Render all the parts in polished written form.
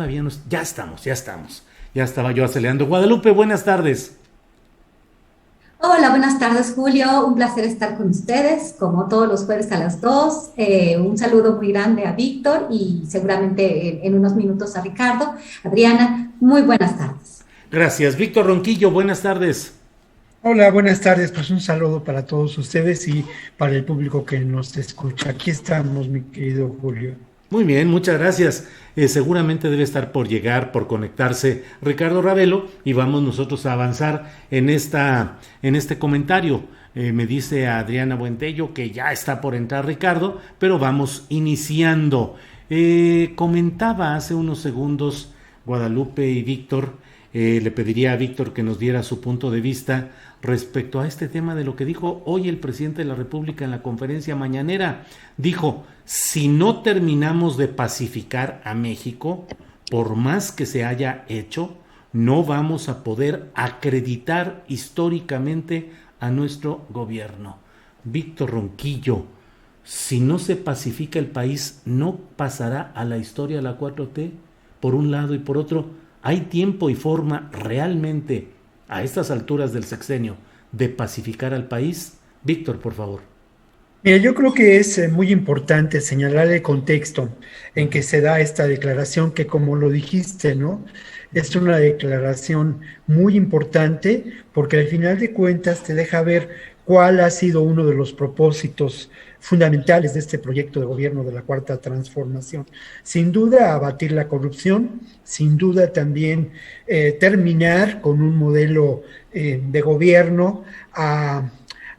Todavía no, ya estamos, ya estamos. Ya estaba yo acelerando. Guadalupe, buenas tardes. Hola, buenas tardes, Julio. Un placer estar con ustedes, como todos los jueves a las 2. Un saludo muy grande a Víctor y seguramente en unos minutos a Ricardo. Adriana, muy buenas tardes. Gracias. Víctor Ronquillo, buenas tardes. Hola, buenas tardes. Pues un saludo para todos ustedes y para el público que nos escucha. Aquí estamos, mi querido Julio. Muy bien, muchas gracias. Seguramente debe estar por llegar, por conectarse Ricardo Ravelo y vamos nosotros a avanzar en este comentario. Me dice Adriana Buentello que ya está por entrar Ricardo, pero vamos iniciando. Comentaba hace unos segundos Guadalupe y Víctor, le pediría a Víctor que nos diera su punto de vista respecto a este tema de lo que dijo hoy el presidente de la República en la conferencia mañanera. Dijo, si no terminamos de pacificar a México, por más que se haya hecho, no vamos a poder acreditar históricamente a nuestro gobierno. Víctor Ronquillo, si no se pacifica el país, ¿no pasará a la historia la 4T? Por un lado y por otro, ¿hay tiempo y forma realmente a estas alturas del sexenio de pacificar al país? Víctor, por favor. Mira, yo creo que es muy importante señalar el contexto en que se da esta declaración, que como lo dijiste, ¿no? Es una declaración muy importante porque al final de cuentas te deja ver cuál ha sido uno de los propósitos fundamentales de este proyecto de gobierno de la Cuarta Transformación. Sin duda, abatir la corrupción, sin duda también terminar con un modelo de gobierno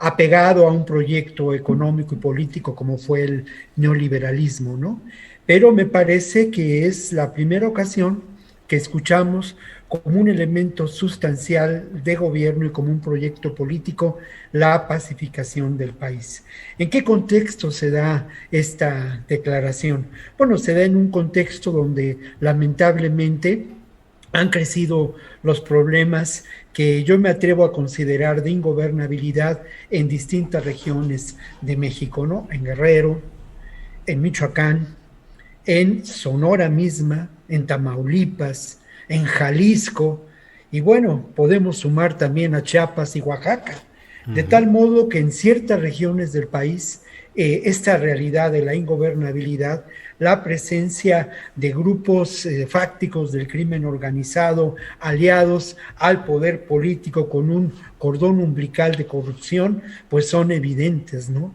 apegado a un proyecto económico y político como fue el neoliberalismo, ¿no? Pero me parece que es la primera ocasión que escuchamos como un elemento sustancial de gobierno y como un proyecto político la pacificación del país. ¿En qué contexto se da esta declaración? Bueno, se da en un contexto donde lamentablemente han crecido los problemas que yo me atrevo a considerar de ingobernabilidad en distintas regiones de México, ¿no? En Guerrero, en Michoacán, en Sonora misma, en Tamaulipas, en Jalisco, y bueno, podemos sumar también a Chiapas y Oaxaca, de tal modo que en ciertas regiones del país esta realidad de la ingobernabilidad, la presencia de grupos fácticos del crimen organizado aliados al poder político con un cordón umbilical de corrupción, pues son evidentes, ¿no?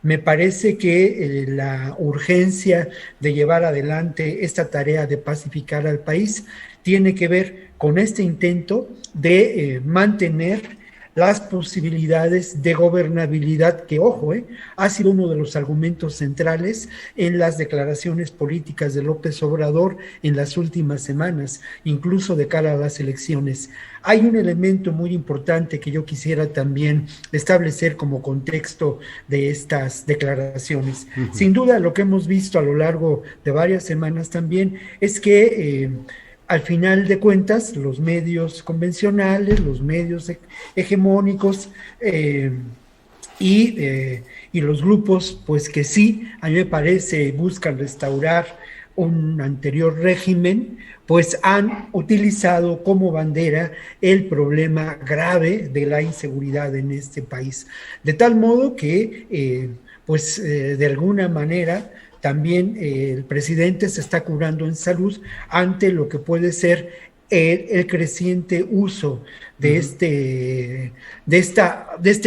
Me parece que la urgencia de llevar adelante esta tarea de pacificar al país tiene que ver con este intento de mantener las posibilidades de gobernabilidad que, ojo, ha sido uno de los argumentos centrales en las declaraciones políticas de López Obrador en las últimas semanas, incluso de cara a las elecciones. Hay un elemento muy importante que yo quisiera también establecer como contexto de estas declaraciones. Sin duda, lo que hemos visto a lo largo de varias semanas también es que al final de cuentas, los medios convencionales, los medios hegemónicos y los grupos, pues que sí, a mí me parece, buscan restaurar un anterior régimen, pues han utilizado como bandera el problema grave de la inseguridad en este país. De tal modo que, de alguna manera, también el presidente se está curando en salud ante lo que puede ser el creciente uso de este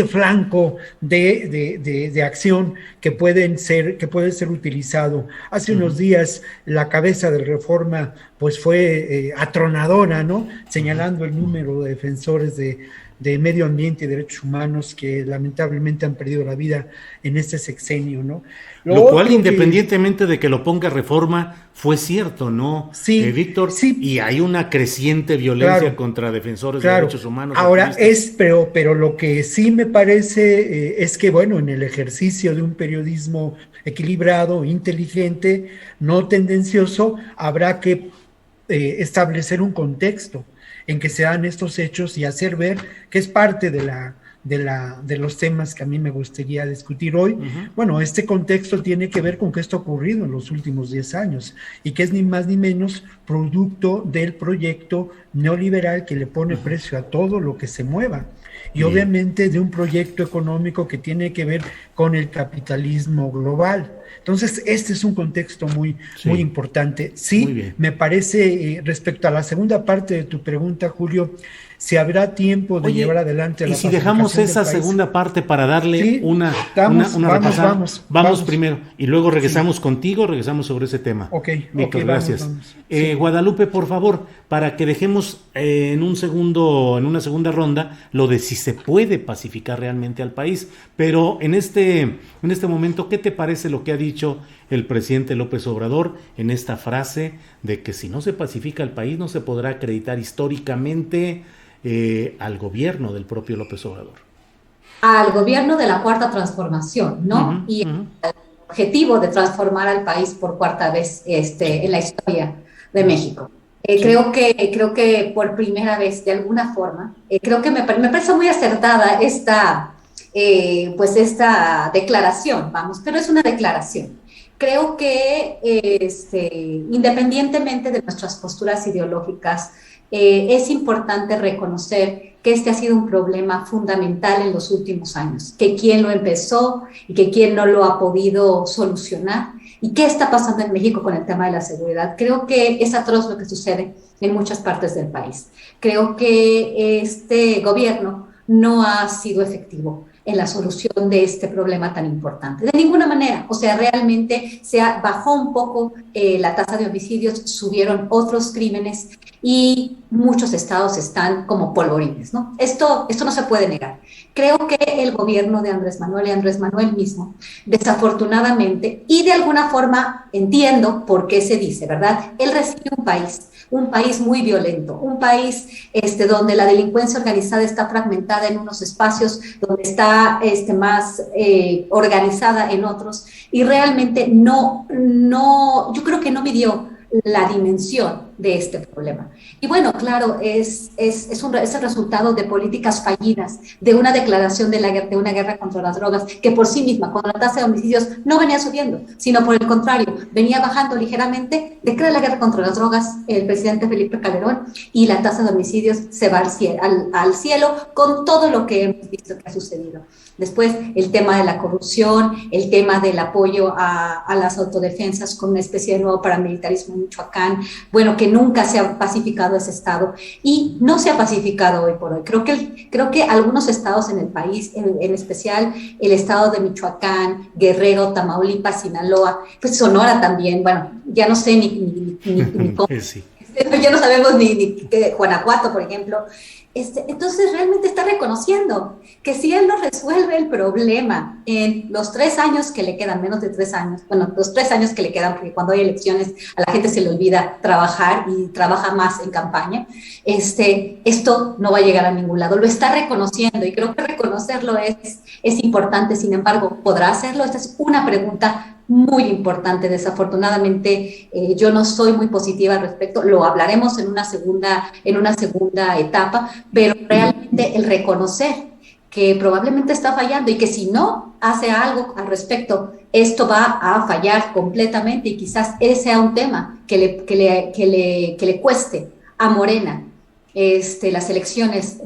flanco de acción que puede ser utilizado. Hace unos días la cabeza de Reforma pues fue atronadora, ¿no? Señalando el número de defensores de medio ambiente y derechos humanos que lamentablemente han perdido la vida en este sexenio, ¿no? Lo cual, independientemente de que lo ponga Reforma, fue cierto, ¿no, sí, Víctor? Sí. Y hay una creciente violencia contra defensores de derechos humanos. Ahora, pero lo que sí me parece es que, bueno, en el ejercicio de un periodismo equilibrado, inteligente, no tendencioso, habrá que establecer un contexto en que se dan estos hechos y hacer ver que es parte de los temas que a mí me gustaría discutir hoy. Bueno, este contexto tiene que ver con qué está ocurrido en los últimos 10 años y que es ni más ni menos producto del proyecto neoliberal que le pone precio a todo lo que se mueva. Y obviamente de un proyecto económico que tiene que ver con el capitalismo global. Entonces, este es un contexto muy importante. Sí, me parece, respecto a la segunda parte de tu pregunta, Julio, si habrá tiempo de llevar adelante la pacificación. Y si dejamos esa segunda parte para darle una repasada. Vamos primero y luego regresamos contigo, regresamos sobre ese tema. Víctor, gracias. Vamos. Guadalupe, por favor, para que dejemos en una segunda ronda lo de si se puede pacificar realmente al país. Pero en este momento, ¿qué te parece lo que ha dicho el presidente López Obrador en esta frase de que si no se pacifica el país no se podrá acreditar históricamente al gobierno del propio López Obrador? Al gobierno de la Cuarta Transformación, ¿no? Y el objetivo de transformar al país por cuarta vez en la historia de México. Creo que por primera vez, de alguna forma, creo que me parece muy acertada esta declaración, pero es una declaración. Creo que independientemente de nuestras posturas ideológicas, es importante reconocer que este ha sido un problema fundamental en los últimos años, que quién lo empezó y que quién no lo ha podido solucionar. ¿Y qué está pasando en México con el tema de la seguridad? Creo que es atroz lo que sucede en muchas partes del país. Creo que este gobierno no ha sido efectivo en la solución de este problema tan importante. De ninguna manera, o sea, realmente bajó un poco la tasa de homicidios, subieron otros crímenes y muchos estados están como polvorines, ¿no? Esto no se puede negar. Creo que el gobierno de Andrés Manuel y Andrés Manuel mismo, desafortunadamente, y de alguna forma entiendo por qué se dice, ¿verdad? Él recibe un país muy violento, un país donde la delincuencia organizada está fragmentada en unos espacios, donde está más organizada en otros, y realmente yo creo que no midió la dimensión de este problema. Y bueno, claro, es el resultado de políticas fallidas, de una declaración de una guerra contra las drogas, que por sí misma, cuando la tasa de homicidios no venía subiendo, sino por el contrario, venía bajando ligeramente, declara la guerra contra las drogas el presidente Felipe Calderón y la tasa de homicidios se va al cielo con todo lo que hemos visto que ha sucedido. Después, el tema de la corrupción, el tema del apoyo a las autodefensas con una especie de nuevo paramilitarismo en Michoacán, bueno, que nunca se ha pacificado ese estado y no se ha pacificado hoy por hoy. Creo que algunos estados en el país, en especial el estado de Michoacán, Guerrero, Tamaulipas, Sinaloa, pues Sonora también, bueno, ya no sé ni cómo. Sí. Ya no sabemos ni Guanajuato, por ejemplo. Entonces realmente está reconociendo que si él no resuelve el problema en los 3 años que le quedan, menos de 3 años, bueno, los 3 años que le quedan, porque cuando hay elecciones a la gente se le olvida trabajar y trabaja más en campaña, esto no va a llegar a ningún lado, lo está reconociendo y creo que reconocerlo es importante. Sin embargo, ¿podrá hacerlo? Esta es una pregunta muy importante. Desafortunadamente, yo no soy muy positiva al respecto, lo hablaremos en una segunda etapa, pero realmente el reconocer que probablemente está fallando y que si no hace algo al respecto, esto va a fallar completamente y quizás ese sea un tema que le cueste a Morena las elecciones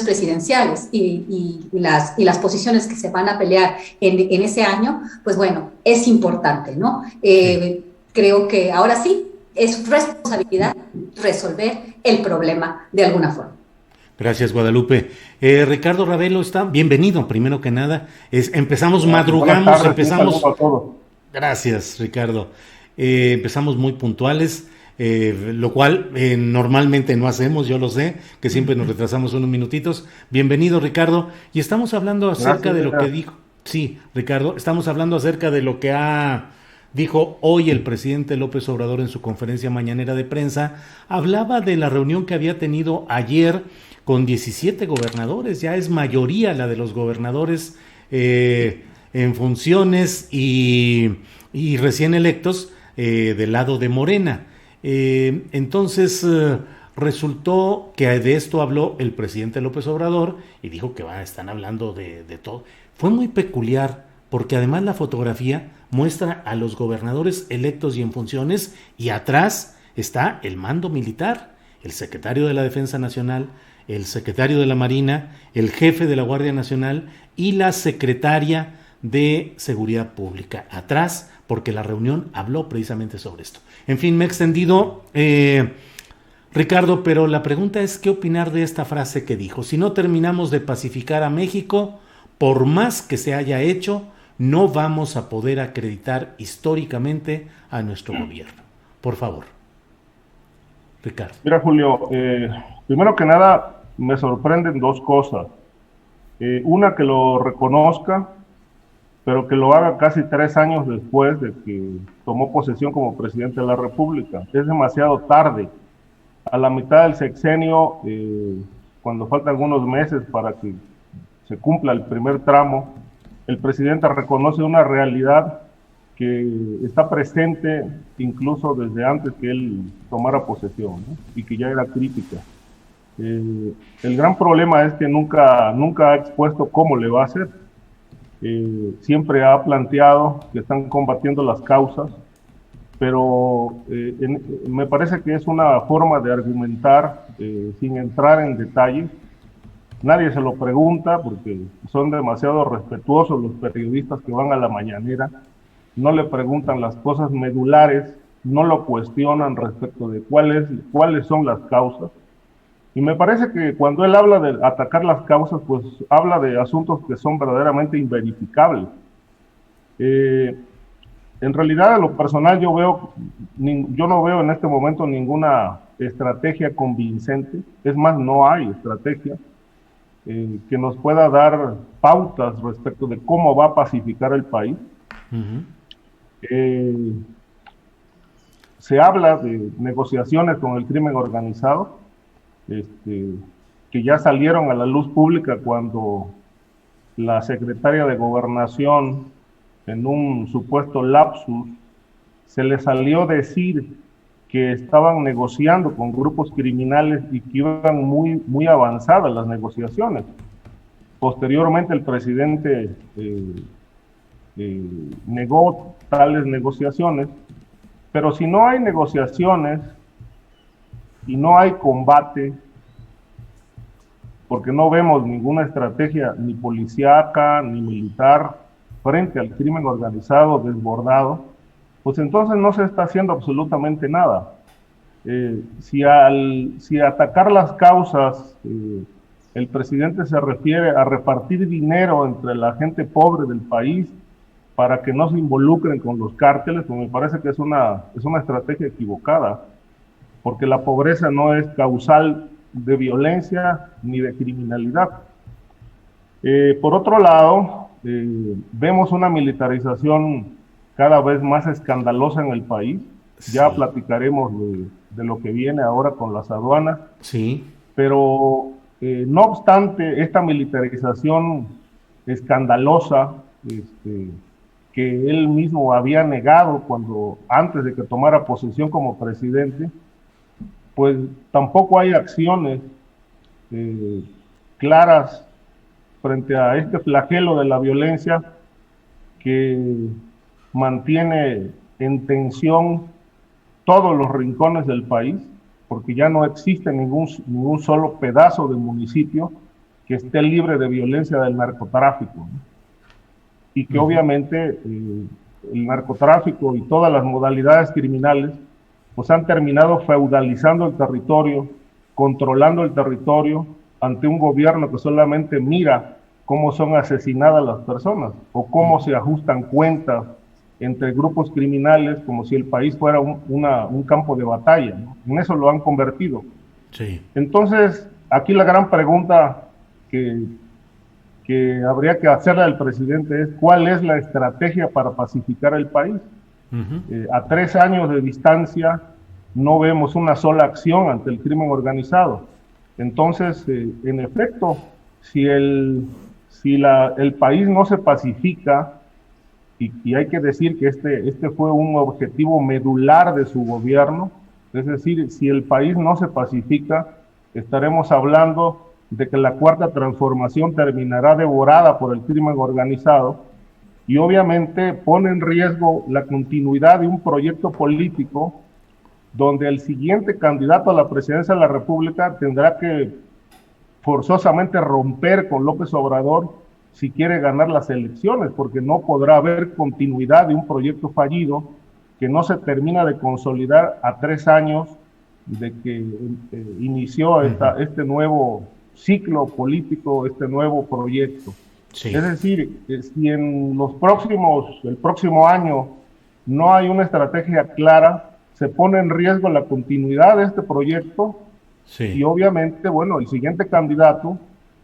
presidenciales y las posiciones que se van a pelear en ese año, pues bueno, es importante, ¿no? Creo que ahora sí es responsabilidad resolver el problema de alguna forma. Gracias, Guadalupe. Ricardo Ravelo está bienvenido, primero que nada. Madrugamos, empezamos. Gracias, Ricardo. Empezamos muy puntuales. Lo cual normalmente no hacemos, yo lo sé, que siempre nos retrasamos unos minutitos. Bienvenido, Ricardo. Y estamos hablando acerca de lo que dijo. Sí, Ricardo, estamos hablando acerca de lo que dijo hoy el presidente López Obrador en su conferencia mañanera de prensa. Hablaba de la reunión que había tenido ayer con 17 gobernadores. Ya es mayoría la de los gobernadores en funciones y recién electos del lado de Morena. Entonces resultó que de esto habló el presidente López Obrador y dijo que están hablando de todo. Fue muy peculiar porque además la fotografía muestra a los gobernadores electos y en funciones, y atrás está el mando militar, el secretario de la Defensa Nacional, el secretario de la Marina, el jefe de la Guardia Nacional y la secretaria de Seguridad Pública. Atrás, porque la reunión habló precisamente sobre esto. En fin, me he extendido, Ricardo, pero la pregunta es ¿qué opinar de esta frase que dijo? Si no terminamos de pacificar a México, por más que se haya hecho, no vamos a poder acreditar históricamente a nuestro gobierno. Por favor, Ricardo. Mira, Julio, primero que nada, me sorprenden dos cosas. Una, que lo reconozca, pero que lo haga casi 3 años después de que tomó posesión como presidente de la República. Es demasiado tarde. A la mitad del sexenio, cuando faltan algunos meses para que se cumpla el primer tramo, el presidente reconoce una realidad que está presente incluso desde antes que él tomara posesión, ¿no? Y que ya era crítica. El gran problema es que nunca ha expuesto cómo le va a hacer. Siempre ha planteado que están combatiendo las causas, pero me parece que es una forma de argumentar sin entrar en detalles. Nadie se lo pregunta porque son demasiado respetuosos los periodistas que van a la mañanera, no le preguntan las cosas medulares, no lo cuestionan respecto de cuáles son las causas. Y me parece que cuando él habla de atacar las causas, pues habla de asuntos que son verdaderamente inverificables. En realidad, a lo personal, yo no veo en este momento ninguna estrategia convincente. Es más, no hay estrategia que nos pueda dar pautas respecto de cómo va a pacificar el país. Uh-huh. Se habla de negociaciones con el crimen organizado, que ya salieron a la luz pública cuando la secretaria de Gobernación, en un supuesto lapsus, se le salió decir que estaban negociando con grupos criminales y que iban muy avanzadas las negociaciones. Posteriormente el presidente negó tales negociaciones, pero si no hay negociaciones y no hay combate, porque no vemos ninguna estrategia ni policíaca ni militar frente al crimen organizado desbordado, pues entonces no se está haciendo absolutamente nada. Si atacar las causas, el presidente se refiere a repartir dinero entre la gente pobre del país para que no se involucren con los cárteles, pues me parece que es una estrategia equivocada, porque la pobreza no es causal de violencia ni de criminalidad. Por otro lado, vemos una militarización cada vez más escandalosa en el país. Sí. Ya platicaremos de lo que viene ahora con las aduanas. Sí. Pero no obstante esta militarización escandalosa, que él mismo había negado antes de que tomara posesión como presidente, pues tampoco hay acciones claras frente a este flagelo de la violencia que mantiene en tensión todos los rincones del país, porque ya no existe ningún solo pedazo de municipio que esté libre de violencia del narcotráfico, ¿no? Y que obviamente el narcotráfico y todas las modalidades criminales pues han terminado feudalizando el territorio, controlando el territorio ante un gobierno que solamente mira cómo son asesinadas las personas o cómo se ajustan cuentas entre grupos criminales como si el país fuera un campo de batalla, ¿no? En eso lo han convertido. Sí. Entonces, aquí la gran pregunta que habría que hacerle al presidente es ¿cuál es la estrategia para pacificar el país? Uh-huh. A 3 años de distancia no vemos una sola acción ante el crimen organizado. Entonces, en efecto, si el país no se pacifica, y hay que decir que este fue un objetivo medular de su gobierno, es decir, si el país no se pacifica, estaremos hablando de que la cuarta transformación terminará devorada por el crimen organizado, y obviamente pone en riesgo la continuidad de un proyecto político donde el siguiente candidato a la presidencia de la República tendrá que forzosamente romper con López Obrador si quiere ganar las elecciones, porque no podrá haber continuidad de un proyecto fallido que no se termina de consolidar a 3 años de que inició este nuevo ciclo político, este nuevo proyecto. Sí. Es decir, si en el próximo año no hay una estrategia clara, se pone en riesgo la continuidad de este proyecto. Sí. Y obviamente, bueno, el siguiente candidato,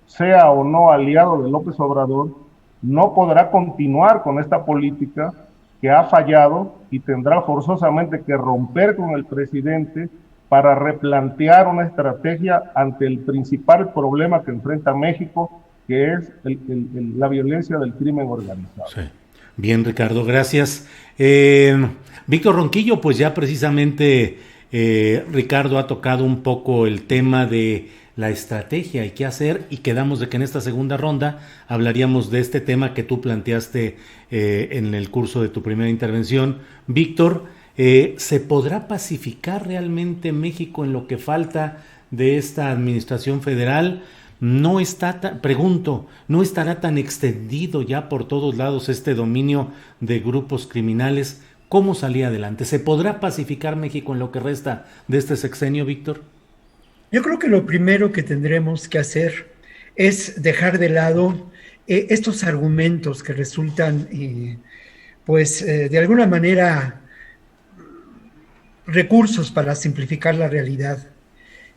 sea o no aliado de López Obrador, no podrá continuar con esta política que ha fallado y tendrá forzosamente que romper con el presidente para replantear una estrategia ante el principal problema que enfrenta México, que es la violencia del crimen organizado. Sí. Bien, Ricardo, gracias. Víctor Ronquillo, pues ya precisamente Ricardo ha tocado un poco el tema de la estrategia y qué hacer, y quedamos de que en esta segunda ronda hablaríamos de este tema que tú planteaste en el curso de tu primera intervención. Víctor, ¿se podrá pacificar realmente México en lo que falta de esta administración federal? ¿No estará tan extendido ya por todos lados este dominio de grupos criminales? ¿Cómo salir adelante? ¿Se podrá pacificar México en lo que resta de este sexenio, Víctor? Yo creo que lo primero que tendremos que hacer es dejar de lado estos argumentos que resultan, de alguna manera, recursos para simplificar la realidad,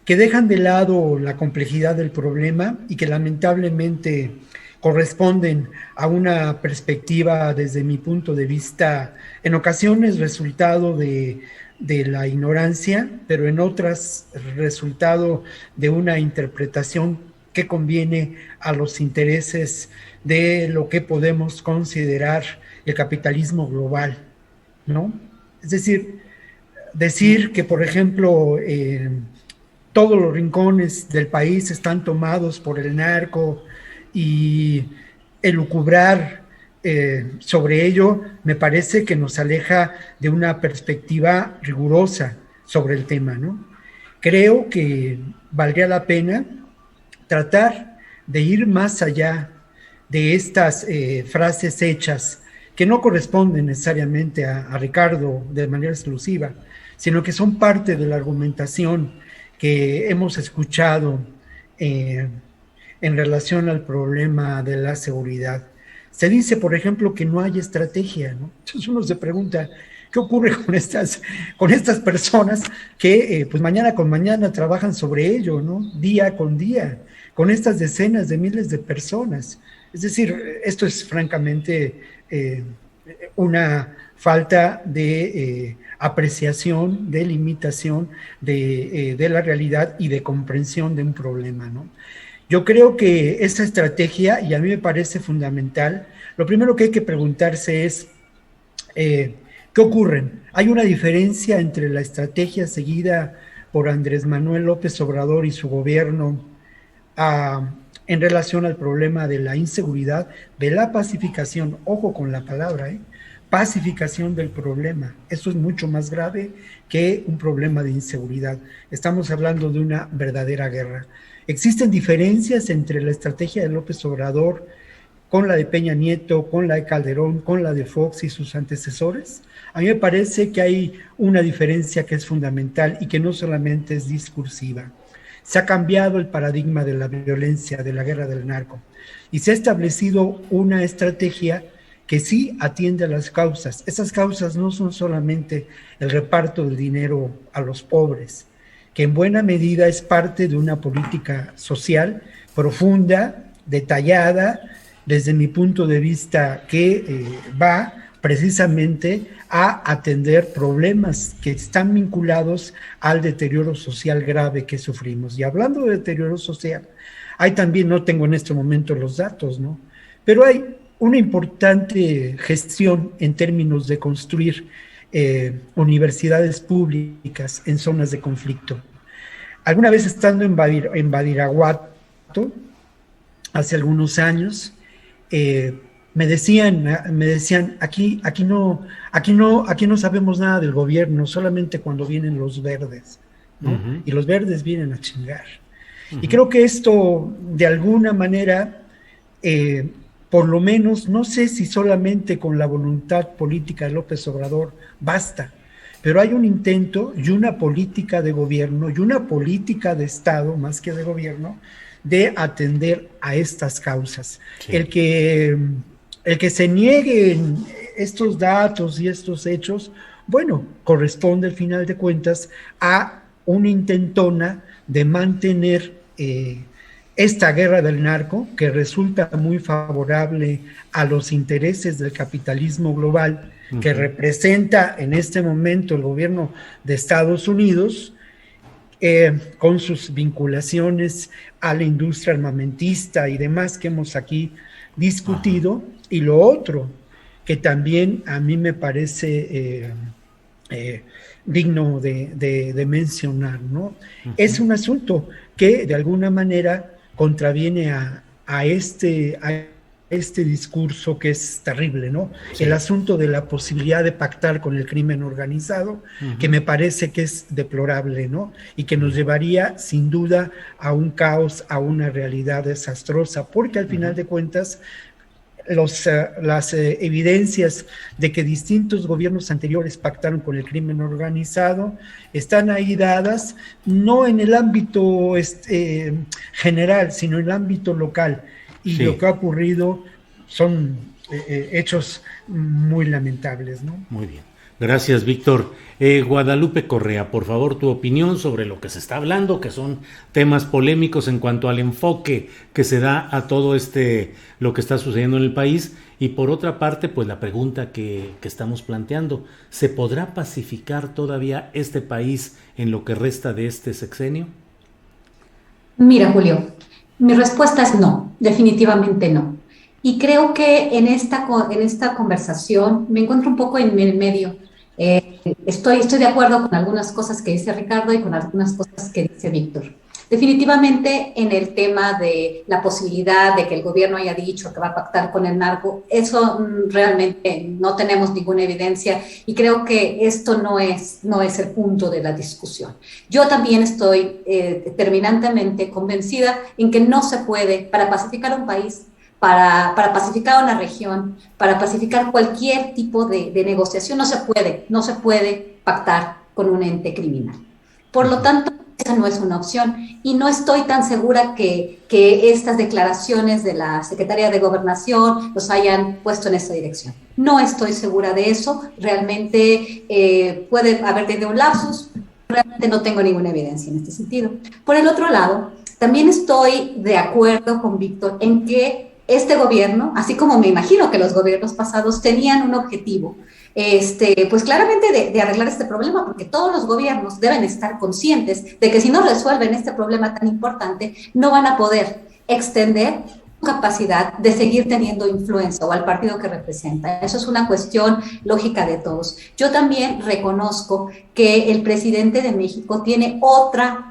que dejan de lado la complejidad del problema y que lamentablemente corresponden a una perspectiva, desde mi punto de vista, en ocasiones resultado de la ignorancia, pero en otras resultado de una interpretación que conviene a los intereses de lo que podemos considerar el capitalismo global, ¿no? Es decir que, por ejemplo, todos los rincones del país están tomados por el narco, y elucubrar sobre ello me parece que nos aleja de una perspectiva rigurosa sobre el tema, ¿no? Creo que valdría la pena tratar de ir más allá de estas frases hechas que no corresponden necesariamente a Ricardo de manera exclusiva, sino que son parte de la argumentación que hemos escuchado en relación al problema de la seguridad. Se dice, por ejemplo, que no hay estrategia, ¿no? Entonces uno se pregunta, ¿qué ocurre con estas personas que pues mañana con mañana trabajan sobre ello, ¿no? Día con día, con estas decenas de miles de personas? Es decir, esto es francamente una falta de apreciación, de limitación de la realidad y de comprensión de un problema, ¿no? Yo creo que esa estrategia, y a mí me parece fundamental, lo primero que hay que preguntarse es, ¿qué ocurre? ¿Hay una diferencia entre la estrategia seguida por Andrés Manuel López Obrador y su gobierno en relación al problema de la inseguridad, de la pacificación? Ojo con la palabra, pacificación del problema. Eso es mucho más grave que un problema de inseguridad. Estamos hablando de una verdadera guerra. ¿Existen diferencias entre la estrategia de López Obrador con la de Peña Nieto, con la de Calderón, con la de Fox y sus antecesores? A mí me parece que hay una diferencia que es fundamental y que no solamente es discursiva. Se ha cambiado el paradigma de la violencia, de la guerra del narco, y se ha establecido una estrategia que sí atiende a las causas. Esas causas no son solamente el reparto del dinero a los pobres, que en buena medida es parte de una política social profunda, detallada, desde mi punto de vista, que va precisamente a atender problemas que están vinculados al deterioro social grave que sufrimos. Y hablando de deterioro social, hay también, no tengo en este momento los datos, ¿no? Pero hay una importante gestión en términos de construir universidades públicas en zonas de conflicto. Alguna vez estando en Badiraguato, hace algunos años, me decían, aquí no sabemos nada del gobierno, solamente cuando vienen los verdes, ¿no? Uh-huh. Y los verdes vienen a chingar. Uh-huh. Y creo que esto, de alguna manera, por lo menos, no sé si solamente con la voluntad política de López Obrador basta, pero hay un intento y una política de gobierno y una política de Estado, más que de gobierno, de atender a estas causas. Sí. El que se nieguen estos datos y estos hechos, bueno, corresponde al final de cuentas a una intentona de mantener esta guerra del narco, que resulta muy favorable a los intereses del capitalismo global, que representa en este momento el gobierno de Estados Unidos, con sus vinculaciones a la industria armamentista y demás que hemos aquí discutido. Ajá. Y lo otro, que también a mí me parece digno de mencionar, ¿no? Uh-huh. Es un asunto que de alguna manera contraviene a este discurso que es terrible, ¿no? Sí. El asunto de la posibilidad de pactar con el crimen organizado, uh-huh, que me parece que es deplorable, ¿no? Y que nos llevaría sin duda a un caos, a una realidad desastrosa, porque al final de cuentas las evidencias de que distintos gobiernos anteriores pactaron con el crimen organizado están ahí dadas, no en el ámbito general, sino en el ámbito local. Y sí, lo que ha ocurrido son hechos muy lamentables, ¿no? Muy bien. Gracias, Víctor. Guadalupe Correa, por favor, tu opinión sobre lo que se está hablando, que son temas polémicos en cuanto al enfoque que se da a todo lo que está sucediendo en el país. Y por otra parte, pues la pregunta que estamos planteando, ¿se podrá pacificar todavía este país en lo que resta de este sexenio? Mira, Julio, mi respuesta es no, definitivamente no. Y creo que en esta conversación me encuentro un poco en el medio. Estoy de acuerdo con algunas cosas que dice Ricardo y con algunas cosas que dice Víctor. Definitivamente en el tema de la posibilidad de que el gobierno haya dicho que va a pactar con el narco, eso realmente no tenemos ninguna evidencia y creo que esto no es el punto de la discusión. Yo también estoy terminantemente convencida en que no se puede, para pacificar un país, para pacificar una región, para pacificar cualquier tipo de negociación, no se puede pactar con un ente criminal. Por lo tanto, esa no es una opción y no estoy tan segura que estas declaraciones de la Secretaría de Gobernación los hayan puesto en esa dirección. No estoy segura de eso, realmente puede haber tenido un lapsus, realmente no tengo ninguna evidencia en este sentido. Por el otro lado, también estoy de acuerdo con Víctor en que este gobierno, así como me imagino que los gobiernos pasados tenían un objetivo, pues claramente de arreglar este problema, porque todos los gobiernos deben estar conscientes de que si no resuelven este problema tan importante, no van a poder extender su capacidad de seguir teniendo influencia o al partido que representa. Eso es una cuestión lógica de todos. Yo también reconozco que el presidente de México tiene otra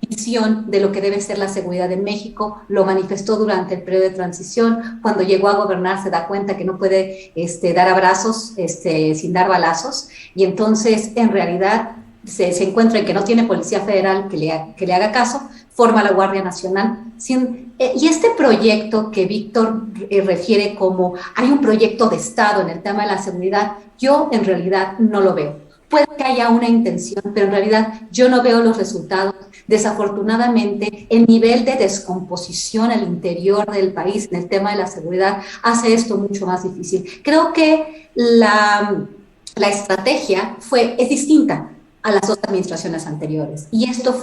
visión de lo que debe ser la seguridad en México, lo manifestó durante el periodo de transición, cuando llegó a gobernar se da cuenta que no puede dar abrazos sin dar balazos, y entonces en realidad se encuentra en que no tiene Policía Federal que le haga caso, forma la Guardia Nacional, y este proyecto que Víctor refiere como hay un proyecto de Estado en el tema de la seguridad, yo en realidad no lo veo. Puede que haya una intención, pero en realidad yo no veo los resultados. Desafortunadamente, el nivel de descomposición al interior del país en el tema de la seguridad hace esto mucho más difícil. Creo que la estrategia es distinta a las dos administraciones anteriores. Y esto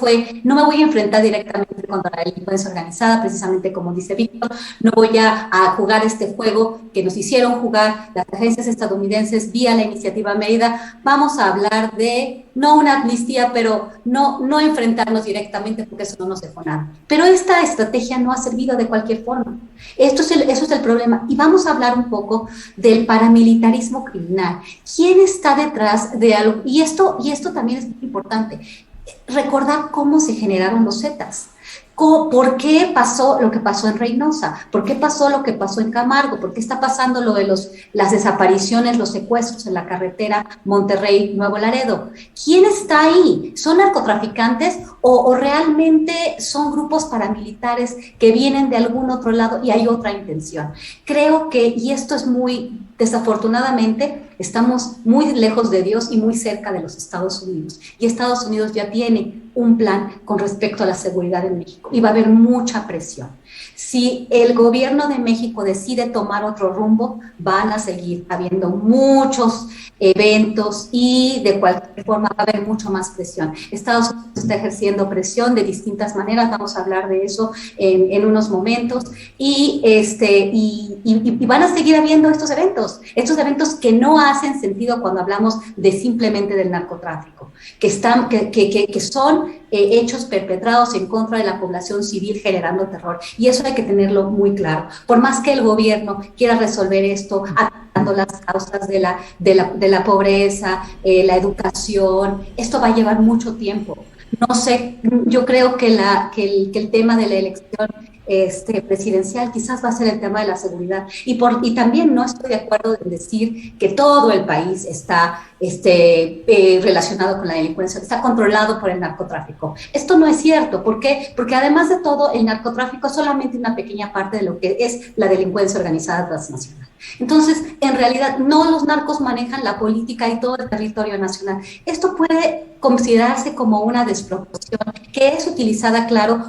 no me voy a enfrentar directamente contra la delincuencia organizada, precisamente como dice Víctor, no voy a jugar este juego que nos hicieron jugar las agencias estadounidenses vía la iniciativa Mérida. Vamos a hablar de, no una amnistía, pero no enfrentarnos directamente porque eso no nos dejó nada. Pero esta estrategia no ha servido de cualquier forma. Eso es el problema. Y vamos a hablar un poco del paramilitarismo criminal. ¿Quién está detrás de algo? Y esto también es muy importante. Recordar cómo se generaron los Zetas. ¿Por qué pasó lo que pasó en Reynosa? ¿Por qué pasó lo que pasó en Camargo? ¿Por qué está pasando lo de las desapariciones, los secuestros en la carretera Monterrey-Nuevo Laredo? ¿Quién está ahí? ¿Son narcotraficantes o realmente son grupos paramilitares que vienen de algún otro lado y hay otra intención? Creo que, y esto es muy, desafortunadamente, estamos muy lejos de Dios y muy cerca de los Estados Unidos. Y Estados Unidos ya tiene un plan con respecto a la seguridad en México y va a haber mucha presión. Si el gobierno de México decide tomar otro rumbo, van a seguir habiendo muchos eventos y de cualquier forma va a haber mucho más presión. Estados Unidos está ejerciendo presión de distintas maneras, vamos a hablar de eso en unos momentos, y van a seguir habiendo estos eventos que no hacen sentido cuando hablamos de simplemente del narcotráfico, que son hechos perpetrados en contra de la población civil generando terror, y eso hay que tenerlo muy claro. Por más que el gobierno quiera resolver esto atacando las causas de la pobreza, la educación, esto va a llevar mucho tiempo. No sé, yo creo que el tema de la elección presidencial quizás va a ser el tema de la seguridad, y también no estoy de acuerdo en decir que todo el país está relacionado con la delincuencia, está controlado por el narcotráfico. Esto no es cierto. ¿Por qué? Porque además de todo, el narcotráfico es solamente una pequeña parte de lo que es la delincuencia organizada transnacional. Entonces, en realidad, no los narcos manejan la política y todo el territorio nacional. Esto puede considerarse como una desproporción que es utilizada, claro,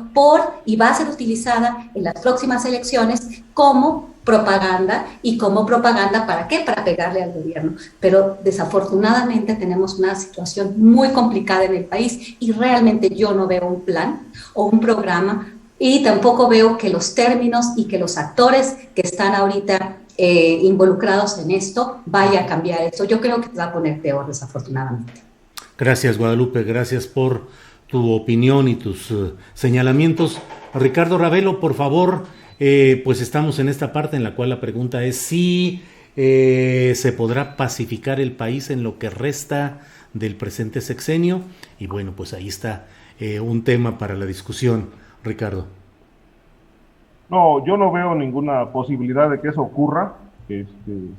y va a ser utilizada en las próximas elecciones como propaganda. ¿Y como propaganda para qué? Para pegarle al gobierno. Pero desafortunadamente tenemos una situación muy complicada en el país y realmente yo no veo un plan o un programa, y tampoco veo que los términos y que los actores que están ahorita involucrados en esto vaya a cambiar esto. Yo creo que se va a poner peor, desafortunadamente. Gracias, Guadalupe, gracias por tu opinión y tus señalamientos. Ricardo Ravelo, por favor, pues estamos en esta parte en la cual la pregunta es si se podrá pacificar el país en lo que resta del presente sexenio, y bueno, pues ahí está un tema para la discusión, Ricardo. No, yo no veo ninguna posibilidad de que eso ocurra.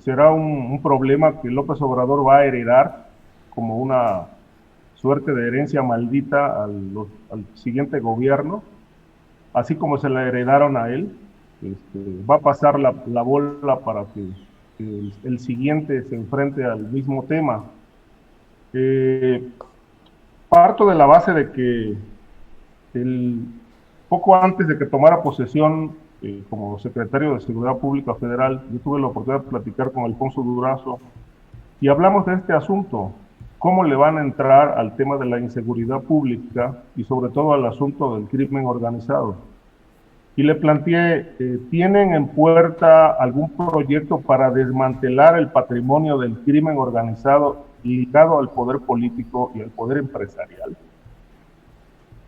Será un problema que López Obrador va a heredar como una suerte de herencia maldita al siguiente gobierno, así como se la heredaron a él. Va a pasar la bola para que el siguiente se enfrente al mismo tema. Parto de la base de que poco antes de que tomara posesión como secretario de Seguridad Pública Federal, yo tuve la oportunidad de platicar con Alfonso Durazo y hablamos de este asunto, cómo le van a entrar al tema de la inseguridad pública y sobre todo al asunto del crimen organizado. Y le planteé, ¿tienen en puerta algún proyecto para desmantelar el patrimonio del crimen organizado ligado al poder político y al poder empresarial?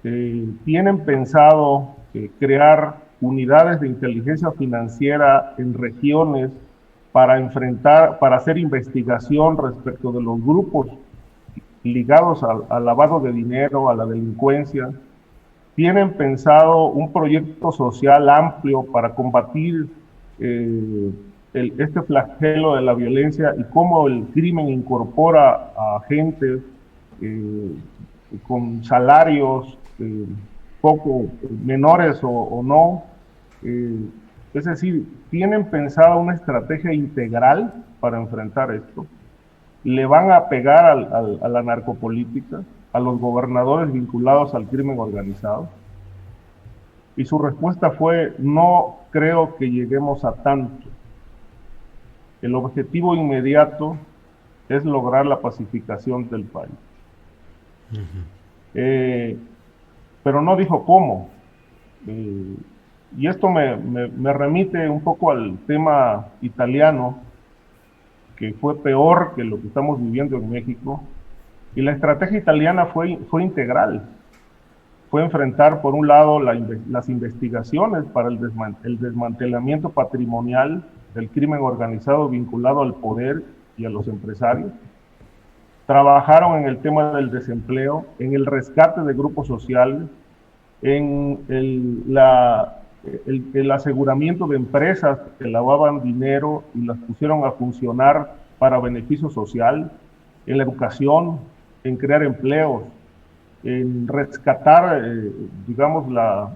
¿Tienen pensado crear unidades de inteligencia financiera en regiones para hacer investigación respecto de los grupos ligados al lavado de dinero, a la delincuencia? ¿Tienen pensado un proyecto social amplio para combatir este flagelo de la violencia y cómo el crimen incorpora a gente con salarios poco menores o no? Es decir, ¿tienen pensado una estrategia integral para enfrentar esto? ¿Le van a pegar a la narcopolítica, a los gobernadores vinculados al crimen organizado? Y su respuesta fue: no creo que lleguemos a tanto. El objetivo inmediato es lograr la pacificación del país. Pero no dijo cómo. Y esto me remite un poco al tema italiano, que fue peor que lo que estamos viviendo en México. Y la estrategia italiana fue integral. Fue enfrentar, por un lado, las investigaciones para el desmantelamiento patrimonial del crimen organizado vinculado al poder y a los empresarios. Trabajaron en el tema del desempleo, en el rescate de grupos sociales, en el aseguramiento de empresas que lavaban dinero y las pusieron a funcionar para beneficio social, en la educación, en crear empleos, en rescatar, digamos, la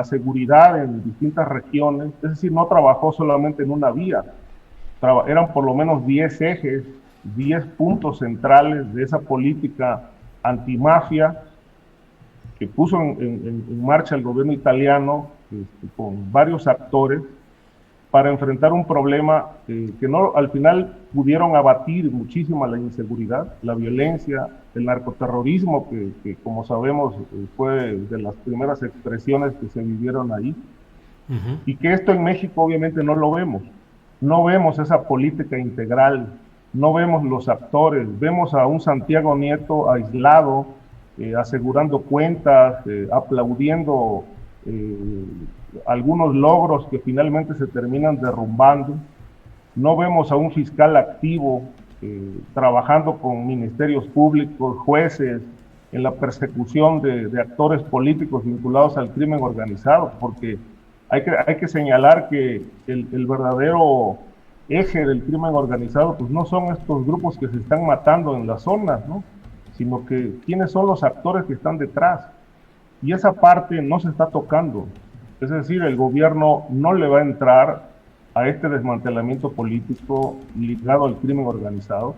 seguridad en distintas regiones. Es decir, no trabajó solamente en una vía, eran por lo menos 10 ejes, 10 puntos centrales de esa política antimafia que puso en marcha el gobierno italiano, con varios actores, para enfrentar un problema que no, al final pudieron abatir muchísimo la inseguridad, la violencia, el narcoterrorismo, que como sabemos fue de las primeras expresiones que se vivieron ahí, y que esto en México obviamente no lo vemos. No vemos esa política integral, no vemos los actores, vemos a un Santiago Nieto aislado, asegurando cuentas, aplaudiendo algunos logros que finalmente se terminan derrumbando. No vemos a un fiscal activo trabajando con ministerios públicos, jueces, en la persecución de actores políticos vinculados al crimen organizado, porque hay que señalar que el verdadero eje del crimen organizado pues no son estos grupos que se están matando en las zonas, ¿no? Sino que quiénes son los actores que están detrás. Y esa parte no se está tocando. Es decir, el gobierno no le va a entrar a este desmantelamiento político ligado al crimen organizado.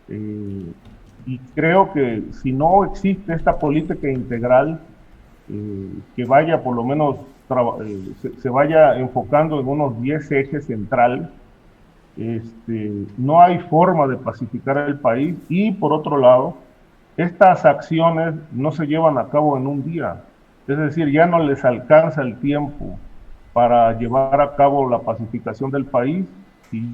Y creo que si no existe esta política integral que vaya por lo menos se vaya enfocando en unos 10 ejes centrales, no hay forma de pacificar el país. Y por otro lado, estas acciones no se llevan a cabo en un día, es decir, ya no les alcanza el tiempo para llevar a cabo la pacificación del país, y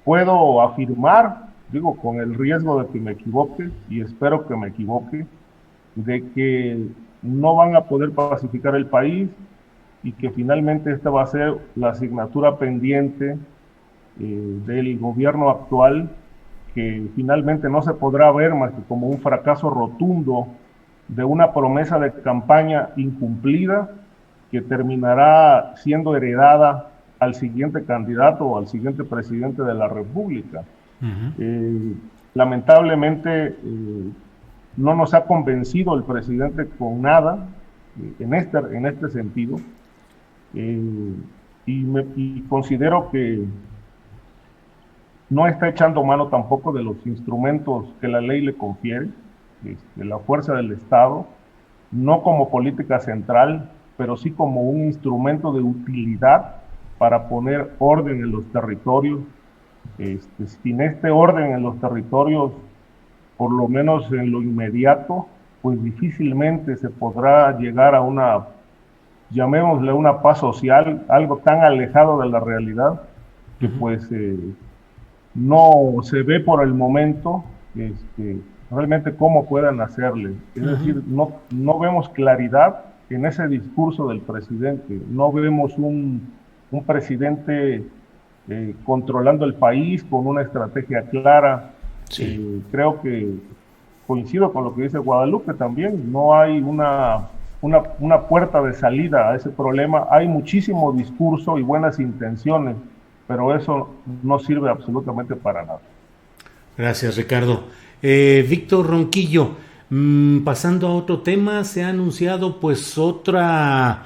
puedo afirmar, digo, con el riesgo de que me equivoque, y espero que me equivoque, de que no van a poder pacificar el país y que finalmente esta va a ser la asignatura pendiente del gobierno actual, que finalmente no se podrá ver más que como un fracaso rotundo de una promesa de campaña incumplida que terminará siendo heredada al siguiente candidato o al siguiente presidente de la República. Lamentablemente no nos ha convencido el presidente con nada en este sentido, y considero que no está echando mano tampoco de los instrumentos que la ley le confiere, la fuerza del Estado, no como política central, pero sí como un instrumento de utilidad para poner orden en los territorios. Sin este orden en los territorios, por lo menos en lo inmediato, pues difícilmente se podrá llegar a una, llamémosle una paz social, algo tan alejado de la realidad que pues no se ve por el momento realmente cómo puedan hacerle. Es decir, no vemos claridad en ese discurso del presidente, no vemos un presidente controlando el país con una estrategia clara. Sí. Creo que coincido con lo que dice Guadalupe también, no hay una puerta de salida a ese problema. Hay muchísimo discurso y buenas intenciones, pero eso no sirve absolutamente para nada. Gracias, Ricardo. Víctor Ronquillo, pasando a otro tema, se ha anunciado pues otra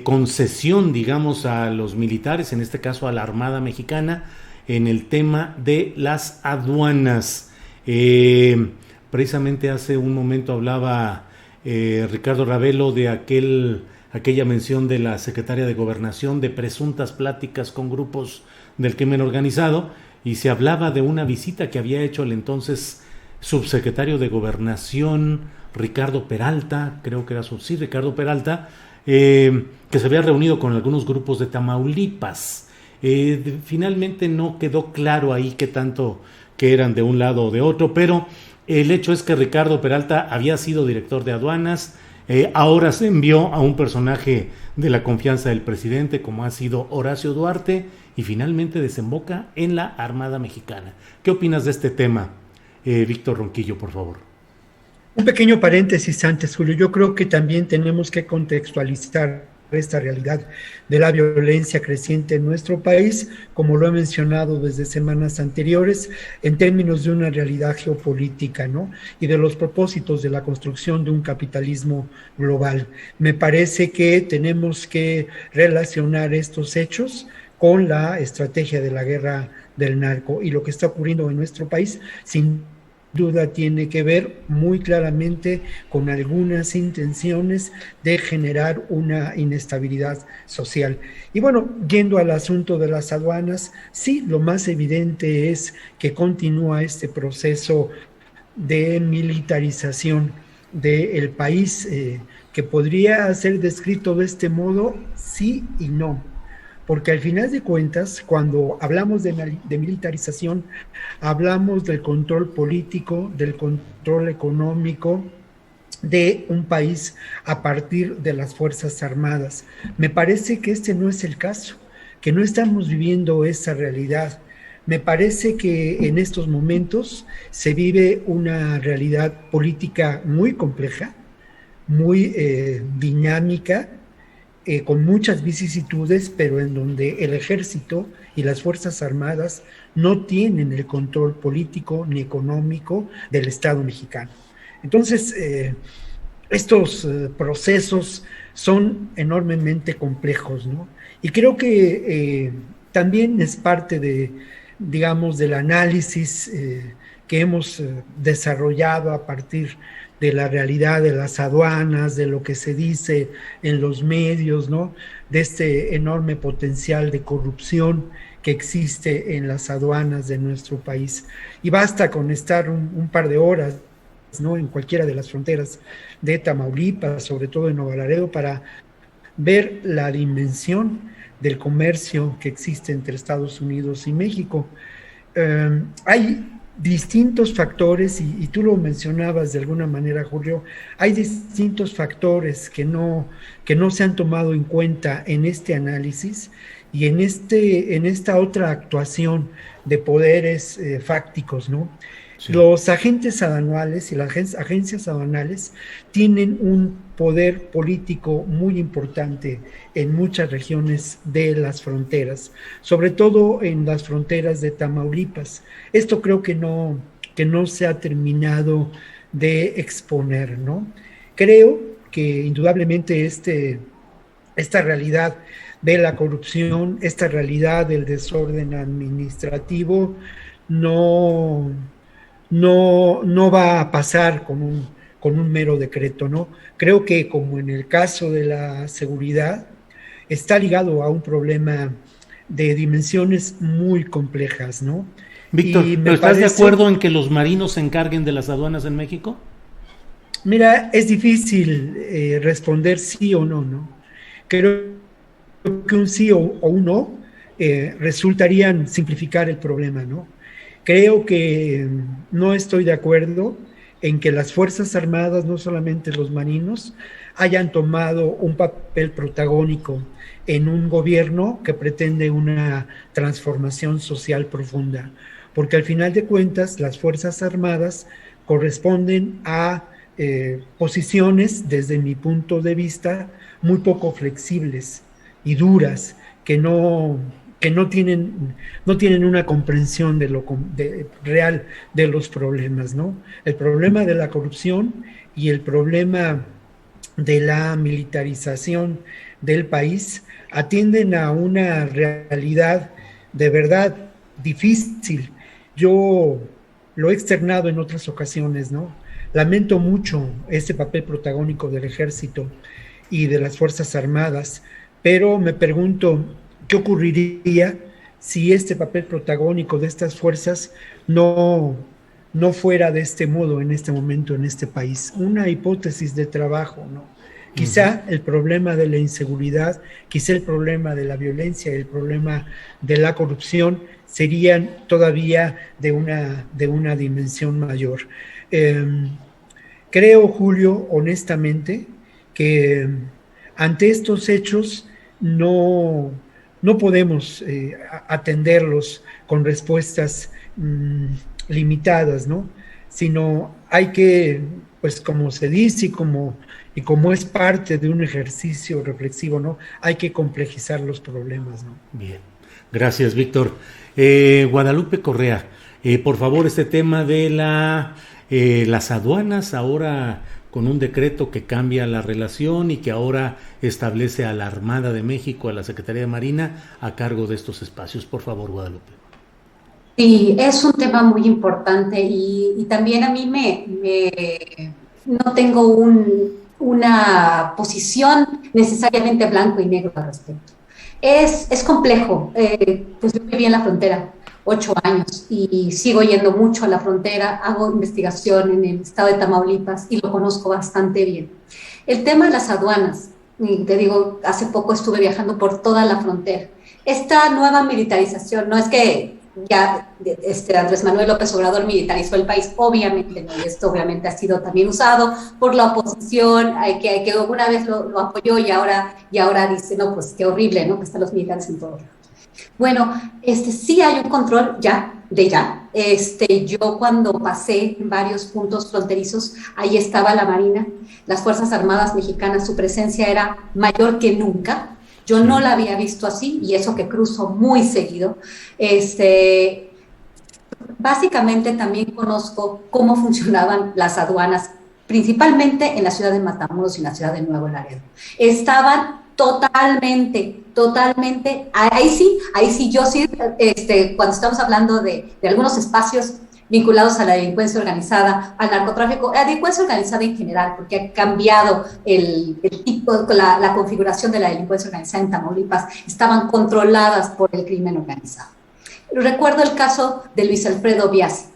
concesión, digamos, a los militares, en este caso a la Armada Mexicana, en el tema de las aduanas. Precisamente hace un momento hablaba Ricardo Ravelo de aquella mención de la secretaria de Gobernación de presuntas pláticas con grupos del crimen organizado, y se hablaba de una visita que había hecho el entonces subsecretario de Gobernación Ricardo Peralta, creo que era Ricardo Peralta, que se había reunido con algunos grupos de Tamaulipas. Finalmente no quedó claro ahí qué tanto que eran de un lado o de otro, pero el hecho es que Ricardo Peralta había sido director de aduanas, ahora se envió a un personaje de la confianza del presidente como ha sido Horacio Duarte, y finalmente desemboca en la Armada Mexicana. ¿Qué opinas de este tema, Víctor Ronquillo, por favor? Un pequeño paréntesis antes, Julio. Yo creo que también tenemos que contextualizar esta realidad de la violencia creciente en nuestro país, como lo he mencionado desde semanas anteriores, en términos de una realidad geopolítica, ¿no? Y de los propósitos de la construcción de un capitalismo global. Me parece que tenemos que relacionar estos hechos con la estrategia de la guerra del narco, y lo que está ocurriendo en nuestro país, sin duda tiene que ver muy claramente con algunas intenciones de generar una inestabilidad social. Y bueno, yendo al asunto de las aduanas, sí, lo más evidente es que continúa este proceso de militarización del país, que podría ser descrito de este modo, sí y no. Porque al final de cuentas, cuando hablamos de militarización, hablamos del control político, del control económico de un país a partir de las Fuerzas Armadas. Me parece que este no es el caso, que no estamos viviendo esa realidad. Me parece que en estos momentos se vive una realidad política muy compleja, muy dinámica, con muchas vicisitudes, pero en donde el ejército y las Fuerzas Armadas no tienen el control político ni económico del Estado mexicano. Entonces, estos procesos son enormemente complejos, ¿no? Y creo que también es parte de, digamos, del análisis que hemos desarrollado a partir de la realidad de las aduanas, de lo que se dice en los medios, ¿no? De este enorme potencial de corrupción que existe en las aduanas de nuestro país. Y basta con estar un par de horas, ¿no?, en cualquiera de las fronteras de Tamaulipas, sobre todo en Nuevo Laredo, para ver la dimensión del comercio que existe entre Estados Unidos y México. Hay distintos factores, y tú lo mencionabas de alguna manera, Julio, hay distintos factores que no se han tomado en cuenta en este análisis y en esta otra actuación de poderes fácticos, ¿no? Sí. Los agentes aduanales y las agencias aduanales tienen un poder político muy importante en muchas regiones de las fronteras, sobre todo en las fronteras de Tamaulipas. Esto creo que no se ha terminado de exponer, ¿no? Creo que indudablemente esta realidad de la corrupción, esta realidad del desorden administrativo no va a pasar con un mero decreto, ¿no? Creo que, como en el caso de la seguridad, está ligado a un problema de dimensiones muy complejas, ¿no? Víctor, ¿pero estás de acuerdo en que los marinos se encarguen de las aduanas en México? Mira, es difícil responder sí o no, ¿no? Creo que un sí o un no resultarían simplificar el problema, ¿no? Creo que no estoy de acuerdo en que las Fuerzas Armadas, no solamente los marinos, hayan tomado un papel protagónico en un gobierno que pretende una transformación social profunda, porque al final de cuentas las Fuerzas Armadas corresponden a posiciones, desde mi punto de vista, muy poco flexibles y duras, que no tienen una comprensión real de los problemas, ¿no? El problema de la corrupción y el problema de la militarización del país atienden a una realidad de verdad difícil. Yo lo he externado en otras ocasiones, ¿no? Lamento mucho este papel protagónico del ejército y de las Fuerzas Armadas, pero me pregunto, ¿qué ocurriría si este papel protagónico de estas fuerzas no fuera de este modo en este momento en este país? Una hipótesis de trabajo, ¿no? Quizá el problema de la inseguridad, quizá el problema de la violencia, el problema de la corrupción serían todavía de una dimensión mayor. Creo, Julio, honestamente, que ante estos hechos no podemos atenderlos con respuestas limitadas, ¿no? sino hay que, pues como se dice y como es parte de un ejercicio reflexivo, ¿no? Hay que complejizar los problemas, ¿no? Bien, gracias, Víctor. Guadalupe Correa, por favor, este tema de las aduanas, ahora con un decreto que cambia la relación y que ahora establece a la Armada de México, a la Secretaría de Marina, a cargo de estos espacios. Por favor, Guadalupe. Sí, es un tema muy importante y también a mí no tengo una posición necesariamente blanco y negro al respecto. Es complejo, pues yo viví en la frontera 8 años y sigo yendo mucho a la frontera, hago investigación en el estado de Tamaulipas y lo conozco bastante bien. El tema de las aduanas, y te digo, hace poco estuve viajando por toda la frontera. Esta nueva militarización, no es que ya Andrés Manuel López Obrador militarizó el país, obviamente no, y esto obviamente ha sido también usado por la oposición, que alguna vez lo apoyó y ahora dice, no, pues qué horrible, ¿no? Que están los militares en todo. Bueno, sí hay un control ya. Yo cuando pasé en varios puntos fronterizos, ahí estaba la Marina, las Fuerzas Armadas Mexicanas, su presencia era mayor que nunca. Yo no la había visto así, y eso que cruzo muy seguido. Básicamente también conozco cómo funcionaban las aduanas, principalmente en la ciudad de Matamoros y en la ciudad de Nuevo Laredo. Estaban totalmente, ahí sí, yo sí, cuando estamos hablando de algunos espacios vinculados a la delincuencia organizada, al narcotráfico, a la delincuencia organizada en general, porque ha cambiado el tipo, la configuración de la delincuencia organizada en Tamaulipas, estaban controladas por el crimen organizado. Recuerdo el caso de Luis Alfredo Biasi,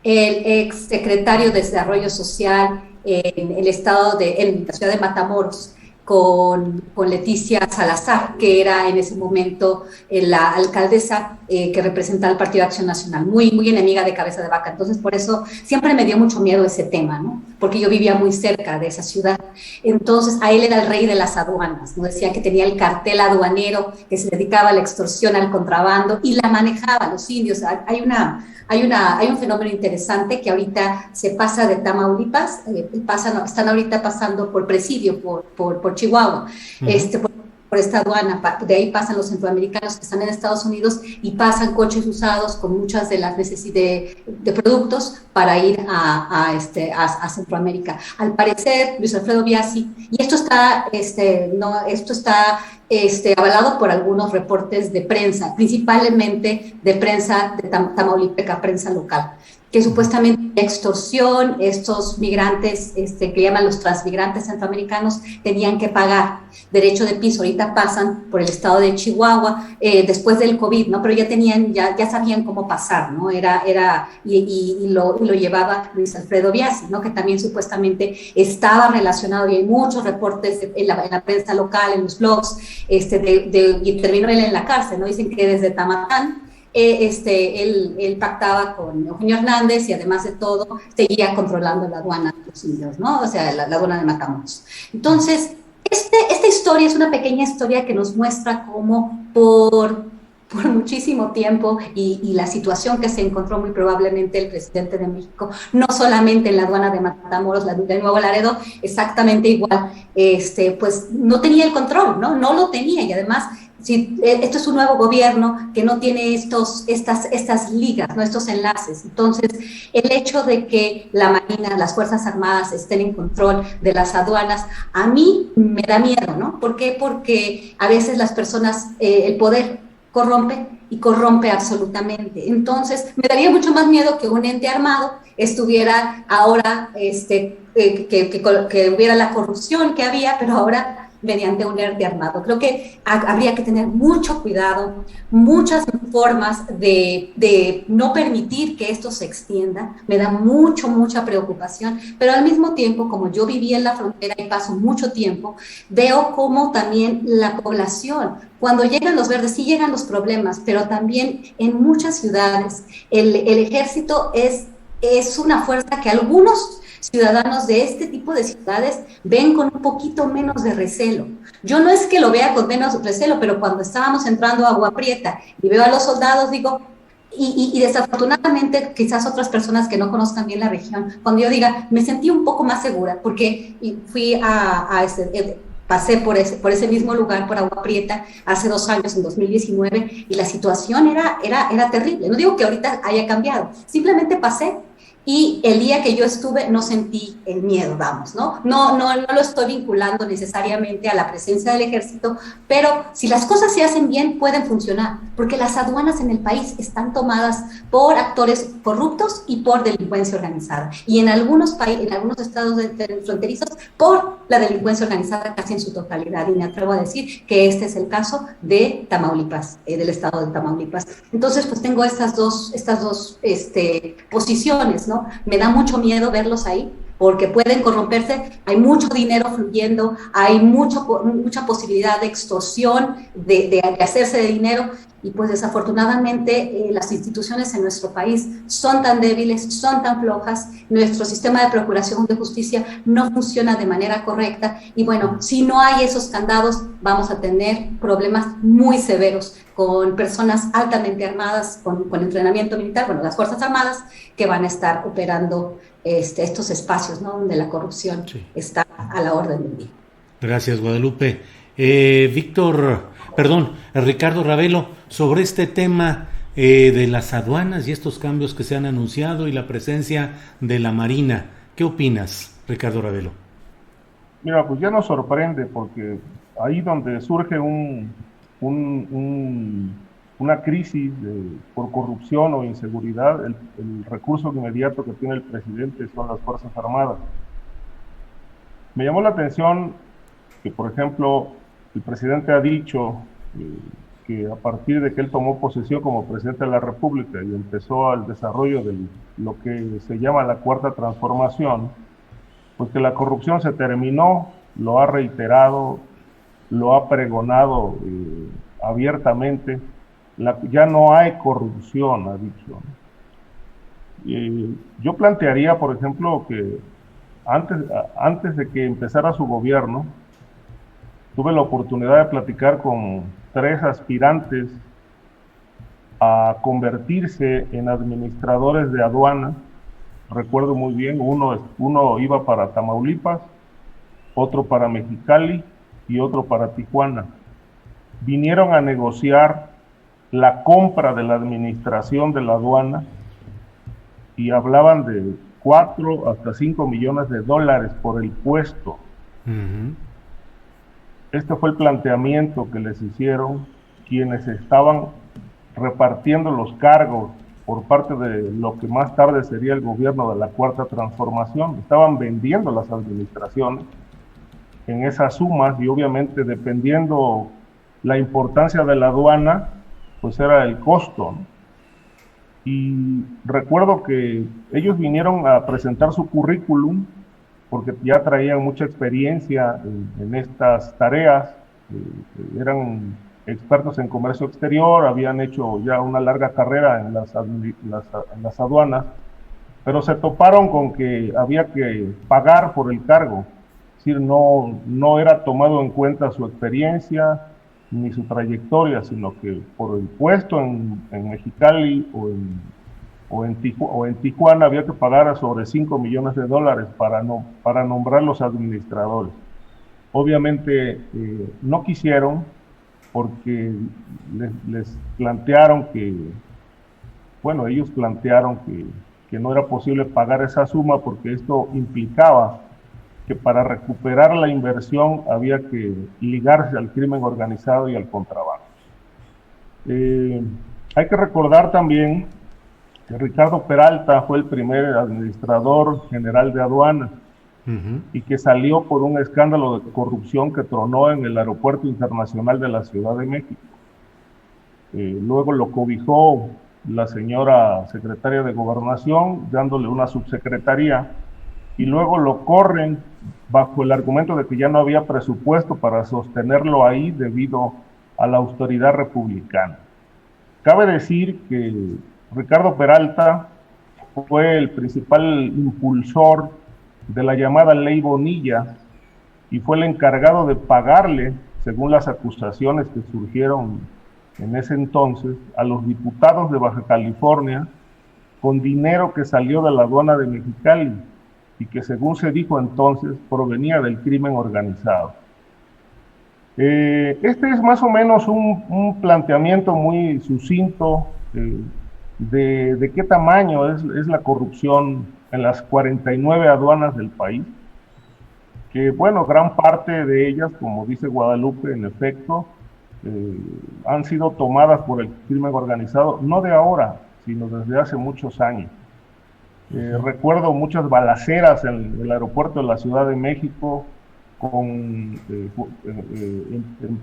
el ex secretario de Desarrollo Social en el estado en la ciudad de Matamoros, con Leticia Salazar, que era en ese momento la alcaldesa que representa al Partido de Acción Nacional, muy enemiga de Cabeza de Vaca. Entonces, por eso siempre me dio mucho miedo ese tema, ¿no? Porque yo vivía muy cerca de esa ciudad. Entonces, a él era el rey de las aduanas, ¿no? Decía que tenía el cartel aduanero, que se dedicaba a la extorsión, al contrabando, y la manejaba los indios. Hay un fenómeno interesante que ahorita se pasa de Tamaulipas, están ahorita pasando por Presidio, por Chihuahua, por esta aduana, de ahí pasan los centroamericanos que están en Estados Unidos y pasan coches usados con muchas de las necesidades de productos para ir a Centroamérica. Al parecer, Luis Alfredo Biasi, y esto está avalado por algunos reportes de prensa, principalmente de prensa de Tamaulipeca, prensa local, que supuestamente extorsión, estos migrantes que llaman los transmigrantes centroamericanos tenían que pagar derecho de piso. Ahorita pasan por el estado de Chihuahua después del COVID, ¿no? Pero ya sabían cómo pasar, ¿no? Y lo llevaba Luis Alfredo Biasi, ¿no? Que también supuestamente estaba relacionado, y hay muchos reportes en la prensa local, en los blogs, y terminó él en la cárcel, ¿no? Dicen que desde Tamatán él pactaba con Eugenio Hernández y además de todo seguía controlando la aduana de los indios, ¿no? O sea, la aduana de Matamoros. Entonces, esta historia es una pequeña historia que nos muestra cómo por muchísimo tiempo y la situación que se encontró muy probablemente el presidente de México, no solamente en la aduana de Matamoros, la de Nuevo Laredo, exactamente igual, pues no tenía el control, no lo tenía, y además esto es un nuevo gobierno que no tiene estas ligas, ¿no? Estos enlaces. Entonces, el hecho de que la Marina, las Fuerzas Armadas estén en control de las aduanas, a mí me da miedo, ¿no? ¿Por qué? Porque a veces las personas, el poder corrompe absolutamente. Entonces, me daría mucho más miedo que un ente armado estuviera ahora, que hubiera la corrupción que había, pero ahora mediante un ente armado. Creo que habría que tener mucho cuidado, muchas formas de no permitir que esto se extienda. Me da mucha preocupación, pero al mismo tiempo, como yo viví en la frontera y paso mucho tiempo, veo cómo también la población, cuando llegan los verdes, sí llegan los problemas, pero también en muchas ciudades el ejército es una fuerza que algunos ciudadanos de este tipo de ciudades ven con un poquito menos de recelo. Yo no es que lo vea con menos recelo, pero cuando estábamos entrando a Agua Prieta y veo a los soldados, digo, y desafortunadamente, quizás otras personas que no conozcan bien la región, cuando yo diga, me sentí un poco más segura, porque fui pasé por ese mismo lugar, por Agua Prieta, hace 2 años, en 2019, y la situación era terrible. No digo que ahorita haya cambiado, simplemente pasé. Y el día que yo estuve no sentí el miedo, vamos, ¿no? No lo estoy vinculando necesariamente a la presencia del ejército, pero si las cosas se hacen bien, pueden funcionar, porque las aduanas en el país están tomadas por actores corruptos y por delincuencia organizada. Y en algunos estados fronterizos, por la delincuencia organizada casi en su totalidad. Y me atrevo a decir que este es el caso de Tamaulipas, del estado de Tamaulipas. Entonces, pues tengo estas dos posiciones, ¿no? Me da mucho miedo verlos ahí, porque pueden corromperse, hay mucho dinero fluyendo, hay mucha posibilidad de extorsión, de hacerse de dinero, y pues desafortunadamente las instituciones en nuestro país son tan débiles, son tan flojas, nuestro sistema de procuración de justicia no funciona de manera correcta, y bueno, si no hay esos candados, vamos a tener problemas muy severos con personas altamente armadas, con entrenamiento militar, bueno, las Fuerzas Armadas, que van a estar operando estos espacios, ¿no?, donde la corrupción está a la orden del día. Gracias, Guadalupe. Ricardo Ravelo, sobre este tema de las aduanas y estos cambios que se han anunciado y la presencia de la Marina, ¿qué opinas, Ricardo Ravelo? Mira, pues ya nos sorprende, porque ahí donde surge una crisis por corrupción o inseguridad, el recurso inmediato que tiene el presidente son las Fuerzas Armadas. Me llamó la atención que, por ejemplo, el presidente ha dicho que a partir de que él tomó posesión como presidente de la República y empezó al desarrollo de lo que se llama la Cuarta Transformación, pues que la corrupción se terminó, lo ha reiterado, lo ha pregonado abiertamente. Ya no hay corrupción, ha dicho. Yo plantearía, por ejemplo, que antes de que empezara su gobierno, tuve la oportunidad de platicar con 3 aspirantes a convertirse en administradores de aduana. Recuerdo muy bien, uno iba para Tamaulipas, otro para Mexicali y otro para Tijuana. Vinieron a negociar la compra de la administración de la aduana y hablaban de 4 hasta 5 millones de dólares por el puesto. Uh-huh. Este fue el planteamiento que les hicieron quienes estaban repartiendo los cargos por parte de lo que más tarde sería el gobierno de la Cuarta Transformación. Estaban vendiendo las administraciones en esas sumas, y obviamente dependiendo la importancia de la aduana, pues era el costo, ¿no? Y recuerdo que ellos vinieron a presentar su currículum porque ya traían mucha experiencia en estas tareas, eran expertos en comercio exterior, habían hecho ya una larga carrera en las aduanas, pero se toparon con que había que pagar por el cargo, es decir, no era tomado en cuenta su experiencia ni su trayectoria, sino que por el puesto en Mexicali o en Tijuana había que pagar a sobre 5 millones de dólares para nombrar los administradores. Obviamente no quisieron, porque les plantearon ellos plantearon que no era posible pagar esa suma, porque esto implicaba que para recuperar la inversión había que ligarse al crimen organizado y al contrabando. Hay que recordar también que Ricardo Peralta fue el primer administrador general de aduanas, uh-huh, y que salió por un escándalo de corrupción que tronó en el Aeropuerto Internacional de la Ciudad de México. Luego lo cobijó la señora secretaria de Gobernación, dándole una subsecretaría, y luego lo corren bajo el argumento de que ya no había presupuesto para sostenerlo ahí debido a la austeridad republicana. Cabe decir que Ricardo Peralta fue el principal impulsor de la llamada Ley Bonilla y fue el encargado de pagarle, según las acusaciones que surgieron en ese entonces a los diputados de Baja California con dinero que salió de la aduana de Mexicali y que, según se dijo entonces, provenía del crimen organizado. Este es más o menos un planteamiento muy sucinto de qué tamaño es la corrupción en las 49 aduanas del país, que bueno, gran parte de ellas, como dice Guadalupe, en efecto, han sido tomadas por el crimen organizado, no de ahora, sino desde hace muchos años. Recuerdo muchas balaceras en el aeropuerto de la Ciudad de México en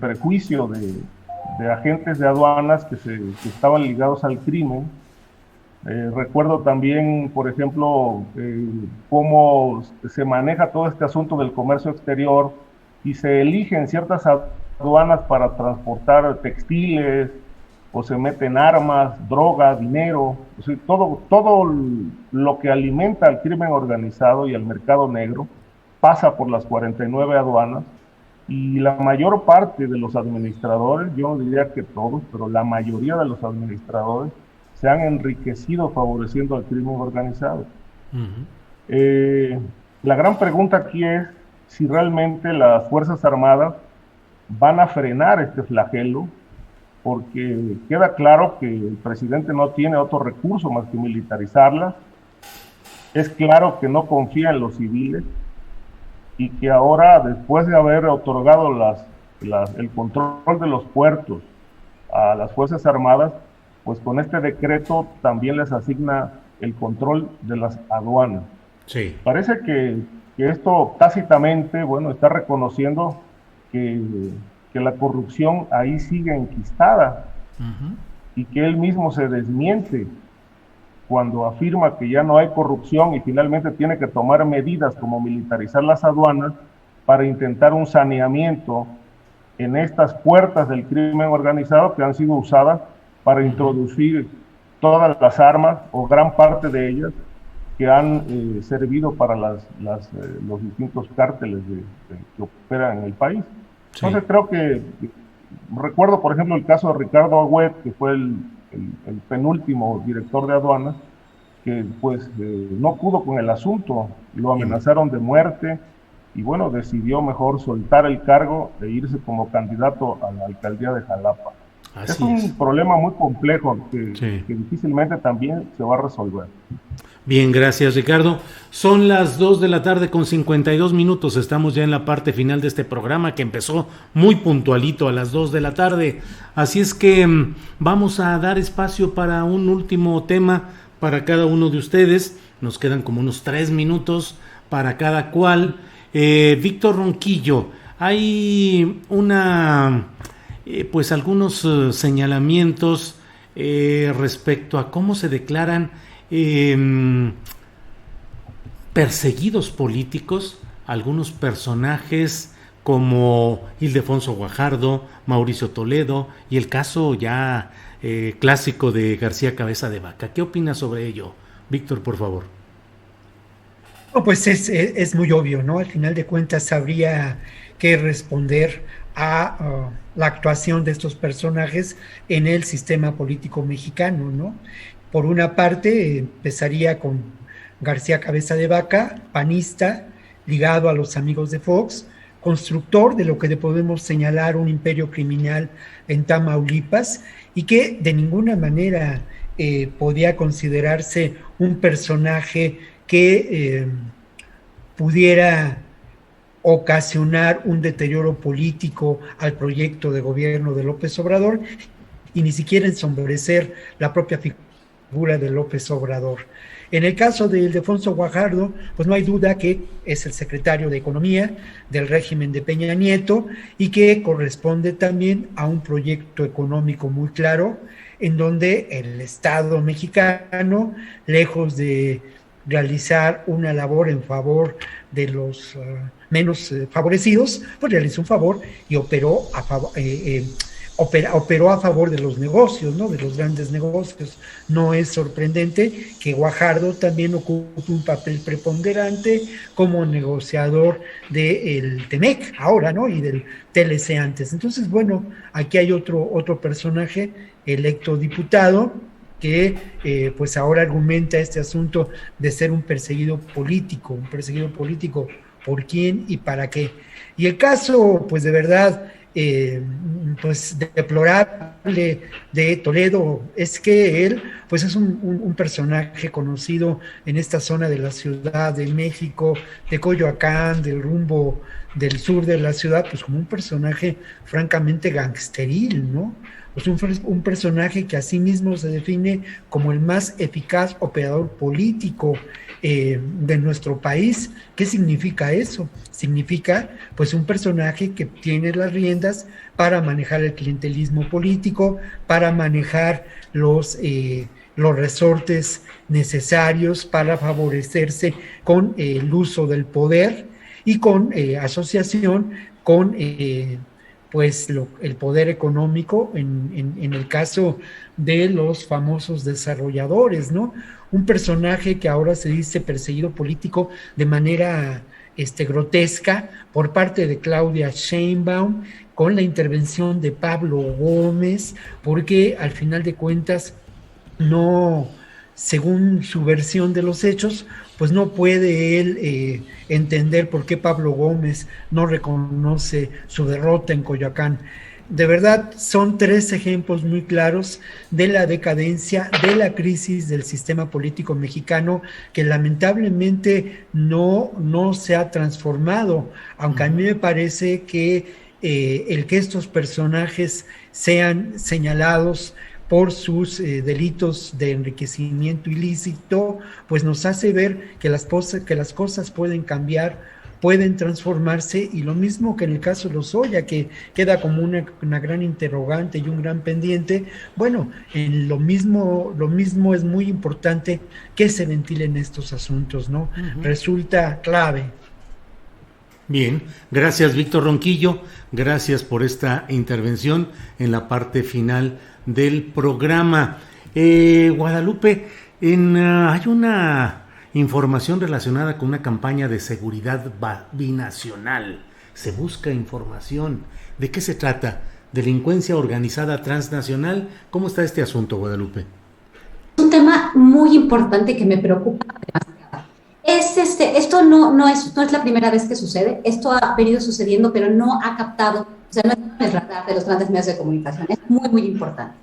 perjuicio de agentes de aduanas que estaban ligados al crimen. Recuerdo también, por ejemplo, cómo se maneja todo este asunto del comercio exterior y se eligen ciertas aduanas para transportar textiles, o se meten armas, droga, dinero, o sea, todo lo que alimenta al crimen organizado y al mercado negro pasa por las 49 aduanas, y la mayor parte de los administradores, yo no diría que todos, pero la mayoría de los administradores se han enriquecido favoreciendo al crimen organizado. La gran pregunta aquí es si realmente las Fuerzas Armadas van a frenar este flagelo, porque queda claro que el presidente no tiene otro recurso más que militarizarlas. Es claro que no confía en los civiles y que ahora, después de haber otorgado el control de los puertos a las Fuerzas Armadas, pues con este decreto también les asigna el control de las aduanas. Sí. Parece que esto tácitamente, bueno, está reconociendo que la corrupción ahí sigue enquistada, y que él mismo se desmiente cuando afirma que ya no hay corrupción y finalmente tiene que tomar medidas como militarizar las aduanas para intentar un saneamiento en estas puertas del crimen organizado que han sido usadas para introducir todas las armas o gran parte de ellas que han servido para los distintos cárteles que operan en el país. Sí. Entonces creo que recuerdo, por ejemplo, el caso de Ricardo Agüed, que fue el penúltimo director de aduanas, que pues no pudo con el asunto, lo amenazaron de muerte y bueno, decidió mejor soltar el cargo e irse como candidato a la alcaldía de Jalapa. Es un problema muy complejo que difícilmente también se va a resolver. Bien, gracias, Ricardo. Son las 2:52 p.m. Estamos ya en la parte final de este programa que empezó muy puntualito a las 2 p.m. Así es que vamos a dar espacio para un último tema para cada uno de ustedes. Nos quedan como unos 3 minutos para cada cual. Víctor Ronquillo, hay pues algunos señalamientos respecto a cómo se declaran perseguidos políticos algunos personajes como Ildefonso Guajardo, Mauricio Toledo y el caso ya clásico de García Cabeza de Vaca. ¿Qué opinas sobre ello, Víctor, por favor? No, pues es muy obvio, ¿no? Al final de cuentas habría que responder a la actuación de estos personajes en el sistema político mexicano, ¿no? Por una parte, empezaría con García Cabeza de Vaca, panista, ligado a los amigos de Fox, constructor de lo que le podemos señalar un imperio criminal en Tamaulipas, y que de ninguna manera podía considerarse un personaje que pudiera ocasionar un deterioro político al proyecto de gobierno de López Obrador, y ni siquiera ensombrecer la propia figura de López Obrador. En el caso de Ildefonso Guajardo, pues no hay duda que es el secretario de Economía del régimen de Peña Nieto y que corresponde también a un proyecto económico muy claro, en donde el Estado mexicano, lejos de realizar una labor en favor de los menos favorecidos, pues realizó un favor y operó operó a favor de los negocios, ¿no? De los grandes negocios. No es sorprendente que Guajardo también ocupe un papel preponderante como negociador del TEMEC ahora, ¿no? Y del TLC antes. Entonces, bueno, aquí hay otro personaje electo diputado que pues ahora argumenta este asunto de ser un perseguido político ¿por quién y para qué? Y el caso, pues de verdad, pues deplorable de Toledo es que él pues es un personaje conocido en esta zona de la Ciudad de México, de Coyoacán, del rumbo del sur de la ciudad, pues como un personaje francamente gangsteril, ¿no? Pues un personaje que a sí mismo se define como el más eficaz operador político de nuestro país. ¿Qué significa eso? Significa pues un personaje que tiene las riendas para manejar el clientelismo político, para manejar los resortes necesarios para favorecerse con el uso del poder y con asociación con pues el poder económico en el caso de los famosos desarrolladores, ¿no? Un personaje que ahora se dice perseguido político de manera grotesca por parte de Claudia Sheinbaum, con la intervención de Pablo Gómez, porque al final de cuentas no, según su versión de los hechos, pues no puede él entender por qué Pablo Gómez no reconoce su derrota en Coyoacán. De verdad, son 3 ejemplos muy claros de la decadencia, de la crisis del sistema político mexicano, que lamentablemente no se ha transformado, aunque a mí me parece que el que estos personajes sean señalados por sus delitos de enriquecimiento ilícito, pues nos hace ver que las cosas pueden cambiar, pueden transformarse, y lo mismo que en el caso de Lozoya, que queda como una gran interrogante y un gran pendiente. Bueno, en lo mismo es muy importante que se ventilen estos asuntos, ¿no? Uh-huh. Resulta clave. Bien, gracias Víctor Ronquillo, gracias por esta intervención en la parte final del programa. Guadalupe, hay una información relacionada con una campaña de seguridad binacional. Se busca información. ¿De qué se trata? ¿Delincuencia organizada transnacional? ¿Cómo está este asunto, Guadalupe? Es un tema muy importante que me preocupa demasiado. Esto no es la primera vez que sucede. Esto ha venido sucediendo, pero no ha captado, o sea, no está en el radar de los grandes medios de comunicación. Es muy, muy importante.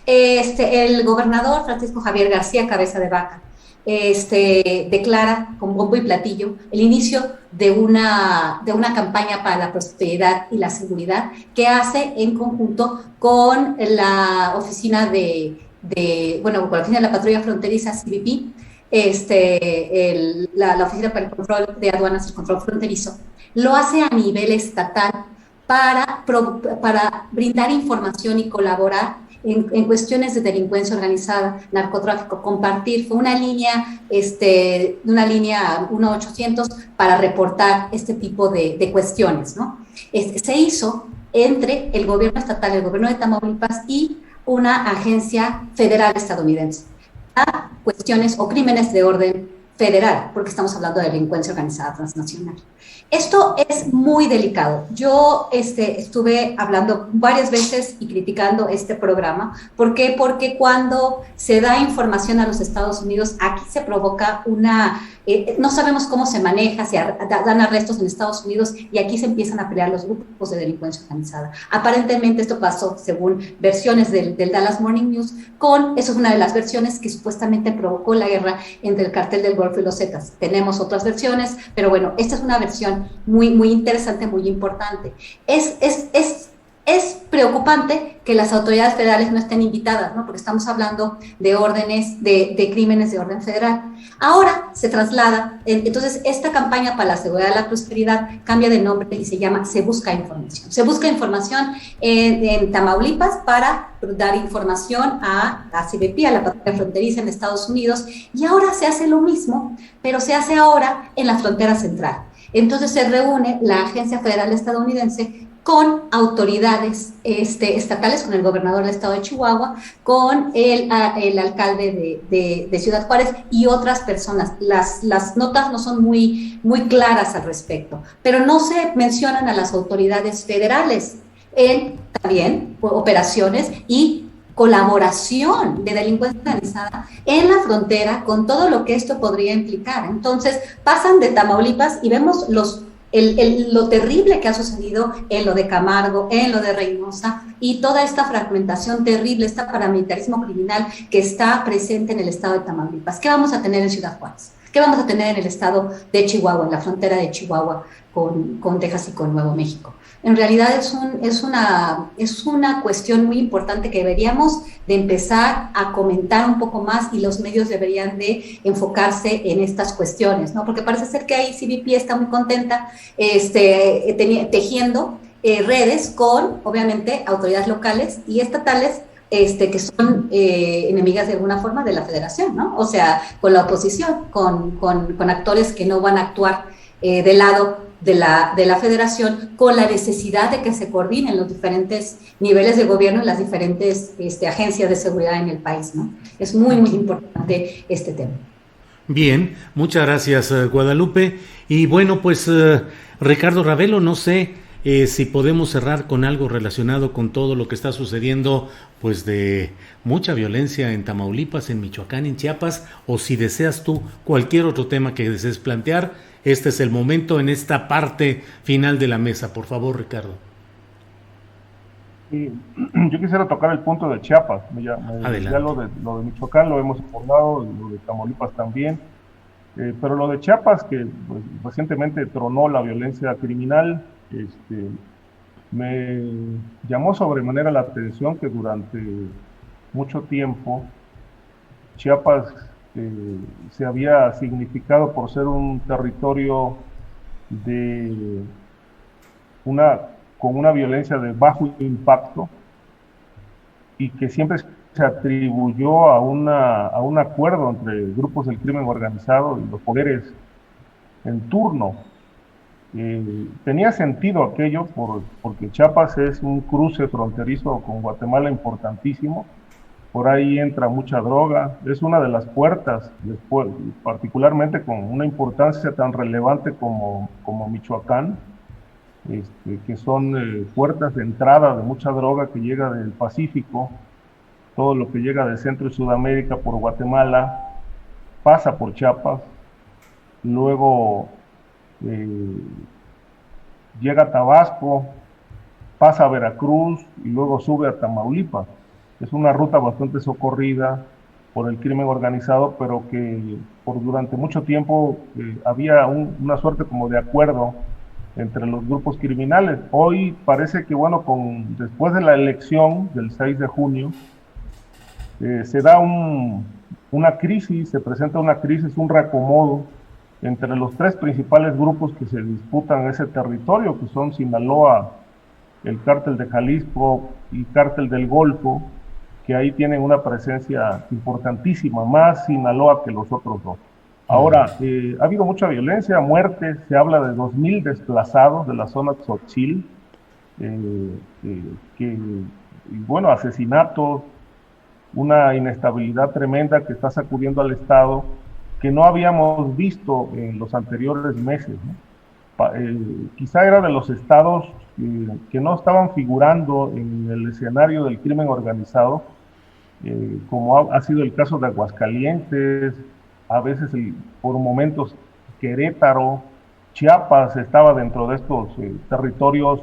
El gobernador Francisco Javier García Cabeza de Vaca declara con bombo y platillo el inicio de una campaña para la prosperidad y la seguridad que hace en conjunto con la oficina con la oficina de la patrulla fronteriza CBP, la Oficina para el Control de Aduanas y el Control Fronterizo. Lo hace a nivel estatal para brindar información y colaborar en cuestiones de delincuencia organizada, narcotráfico, compartir. Fue una línea 1-800 para reportar este tipo de cuestiones, ¿no? Se hizo entre el gobierno estatal, el gobierno de Tamaulipas y una agencia federal estadounidense a cuestiones o crímenes de orden federal, porque estamos hablando de delincuencia organizada transnacional. Esto es muy delicado. Yo estuve hablando varias veces y criticando este programa. ¿Por qué? Porque cuando se da información a los Estados Unidos, aquí se provoca no sabemos cómo se maneja, se dan arrestos en Estados Unidos y aquí se empiezan a pelear los grupos de delincuencia organizada. Aparentemente esto pasó, según versiones del Dallas Morning News, eso es una de las versiones que supuestamente provocó la guerra entre el cartel del Golfo y los Zetas. Tenemos otras versiones, pero bueno, esta es una versión muy, muy interesante, muy importante. Es preocupante que las autoridades federales no estén invitadas, ¿no? Porque estamos hablando de órdenes, de crímenes de orden federal. Ahora se traslada, entonces esta campaña para la seguridad y la prosperidad cambia de nombre y se llama Se Busca Información. Se busca información en Tamaulipas para dar información a CBP, a la patrulla fronteriza en Estados Unidos, y ahora se hace lo mismo, pero se hace ahora en la frontera central. Entonces se reúne la Agencia Federal Estadounidense con autoridades estatales, con el gobernador del estado de Chihuahua, con el alcalde de Ciudad Juárez y otras personas. Las notas no son muy claras al respecto, pero no se mencionan a las autoridades federales en también operaciones y colaboración de delincuencia organizada en la frontera con todo lo que esto podría implicar. Entonces pasan de Tamaulipas y vemos lo terrible que ha sucedido en lo de Camargo, en lo de Reynosa, y toda esta fragmentación terrible, este paramilitarismo criminal que está presente en el estado de Tamaulipas. ¿Qué vamos a tener en Ciudad Juárez? ¿Qué vamos a tener en el estado de Chihuahua, en la frontera de Chihuahua con Texas y con Nuevo México? En realidad es una cuestión muy importante que deberíamos de empezar a comentar un poco más, y los medios deberían de enfocarse en estas cuestiones, ¿no? Porque parece ser que ahí CBP está muy contenta tejiendo redes con, obviamente, autoridades locales y estatales que son enemigas de alguna forma de la federación, ¿no? O sea, con la oposición, con actores que no van a actuar del lado de la federación, con la necesidad de que se coordinen los diferentes niveles de gobierno y las diferentes agencias de seguridad en el país, ¿no? Es muy importante este tema. Bien, muchas gracias, Guadalupe. Y bueno, pues Ricardo Ravelo, no sé si podemos cerrar con algo relacionado con todo lo que está sucediendo, pues de mucha violencia en Tamaulipas, en Michoacán, en Chiapas, o si deseas tú cualquier otro tema que desees plantear. Este es el momento en esta parte final de la mesa. Por favor, Ricardo. Sí, yo quisiera tocar el punto de Chiapas. Ya lo de Michoacán lo hemos abordado, lo de Tamaulipas también. Pero lo de Chiapas, que pues, recientemente tronó la violencia criminal, me llamó sobremanera la atención que durante mucho tiempo Chiapas se había significado por ser un territorio con una violencia de bajo impacto, y que siempre se atribuyó a un acuerdo entre grupos del crimen organizado y los poderes en turno. Tenía sentido aquello porque Chiapas es un cruce fronterizo con Guatemala importantísimo. Por ahí entra mucha droga, es una de las puertas, después, particularmente con una importancia tan relevante como Michoacán, que son puertas de entrada de mucha droga que llega del Pacífico. Todo lo que llega de Centro y Sudamérica por Guatemala pasa por Chiapas, luego llega a Tabasco, pasa a Veracruz y luego sube a Tamaulipas. Es una ruta bastante socorrida por el crimen organizado, pero que durante mucho tiempo había una suerte como de acuerdo entre los grupos criminales. Hoy parece que, bueno, después de la elección del 6 de junio, se da una crisis, se presenta una crisis, un reacomodo entre los tres principales grupos que se disputan ese territorio, que son Sinaloa, el Cártel de Jalisco y Cártel del Golfo, que ahí tienen una presencia importantísima, más Sinaloa que los otros dos. Ahora, ha habido mucha violencia, muertes, se habla de 2,000 desplazados de la zona Tzotzil, bueno, asesinatos, una inestabilidad tremenda que está sacudiendo al Estado, que no habíamos visto en los anteriores meses, ¿no? Quizá era de los estados que no estaban figurando en el escenario del crimen organizado, como ha sido el caso de Aguascalientes, a veces por momentos Querétaro, Chiapas estaba dentro de estos territorios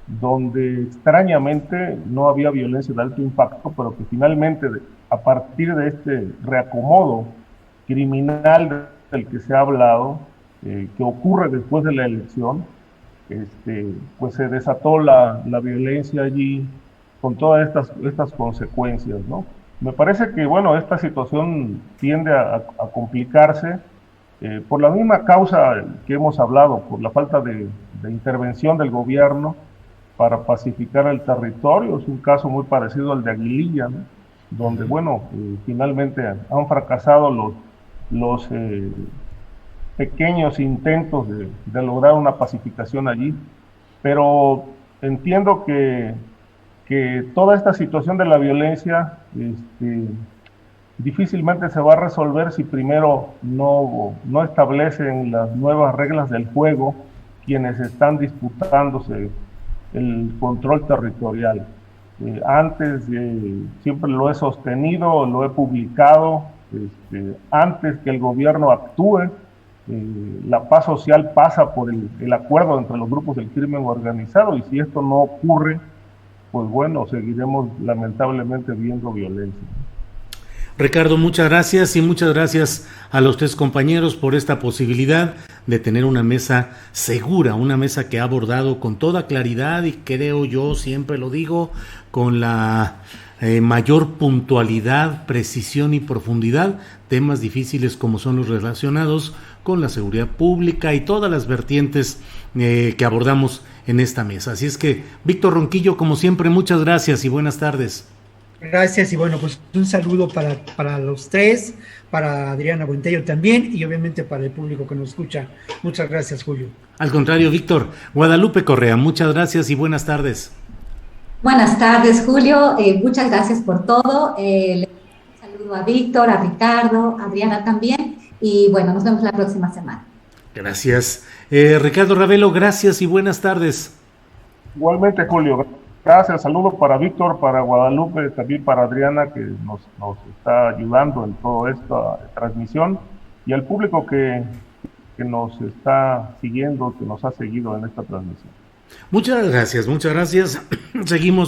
donde extrañamente no había violencia de alto impacto, pero que finalmente a partir de este reacomodo criminal del que se ha hablado, que ocurre después de la elección, pues se desató la violencia allí con todas estas consecuencias, ¿no? Me parece que, bueno, esta situación tiende a complicarse por la misma causa que hemos hablado, por la falta de intervención del gobierno para pacificar el territorio. Es un caso muy parecido al de Aguililla, ¿no? Donde, bueno, finalmente han fracasado pequeños intentos de lograr una pacificación allí, pero entiendo que toda esta situación de la violencia difícilmente se va a resolver si primero no establecen las nuevas reglas del juego quienes están disputándose el control territorial. Siempre lo he sostenido, lo he publicado, antes que el gobierno actúe, la paz social pasa por el acuerdo entre los grupos del crimen organizado, y si esto no ocurre, pues bueno, seguiremos lamentablemente viendo violencia. Ricardo, muchas gracias, y muchas gracias a los tres compañeros por esta posibilidad de tener una mesa segura, una mesa que ha abordado con toda claridad y, creo yo, siempre lo digo, con la mayor puntualidad, precisión y profundidad, temas difíciles como son los relacionados con la seguridad pública y todas las vertientes que abordamos en esta mesa. Así es que, Víctor Ronquillo, como siempre, muchas gracias y buenas tardes. Gracias, y bueno, pues un saludo para los tres, para Adriana Buentello también, y obviamente para el público que nos escucha. Muchas gracias, Julio. Al contrario, Víctor. Guadalupe Correa, muchas gracias y buenas tardes. Buenas tardes, Julio. Muchas gracias por todo. Le saludo a Víctor, a Ricardo, a Adriana también, y bueno, nos vemos la próxima semana. Gracias. Ricardo Ravelo, gracias y buenas tardes. Igualmente, Julio. Gracias, saludos para Víctor, para Guadalupe, también para Adriana, que nos está ayudando en toda esta transmisión, y al público que nos está siguiendo, que nos ha seguido en esta transmisión. Muchas gracias. Seguimos.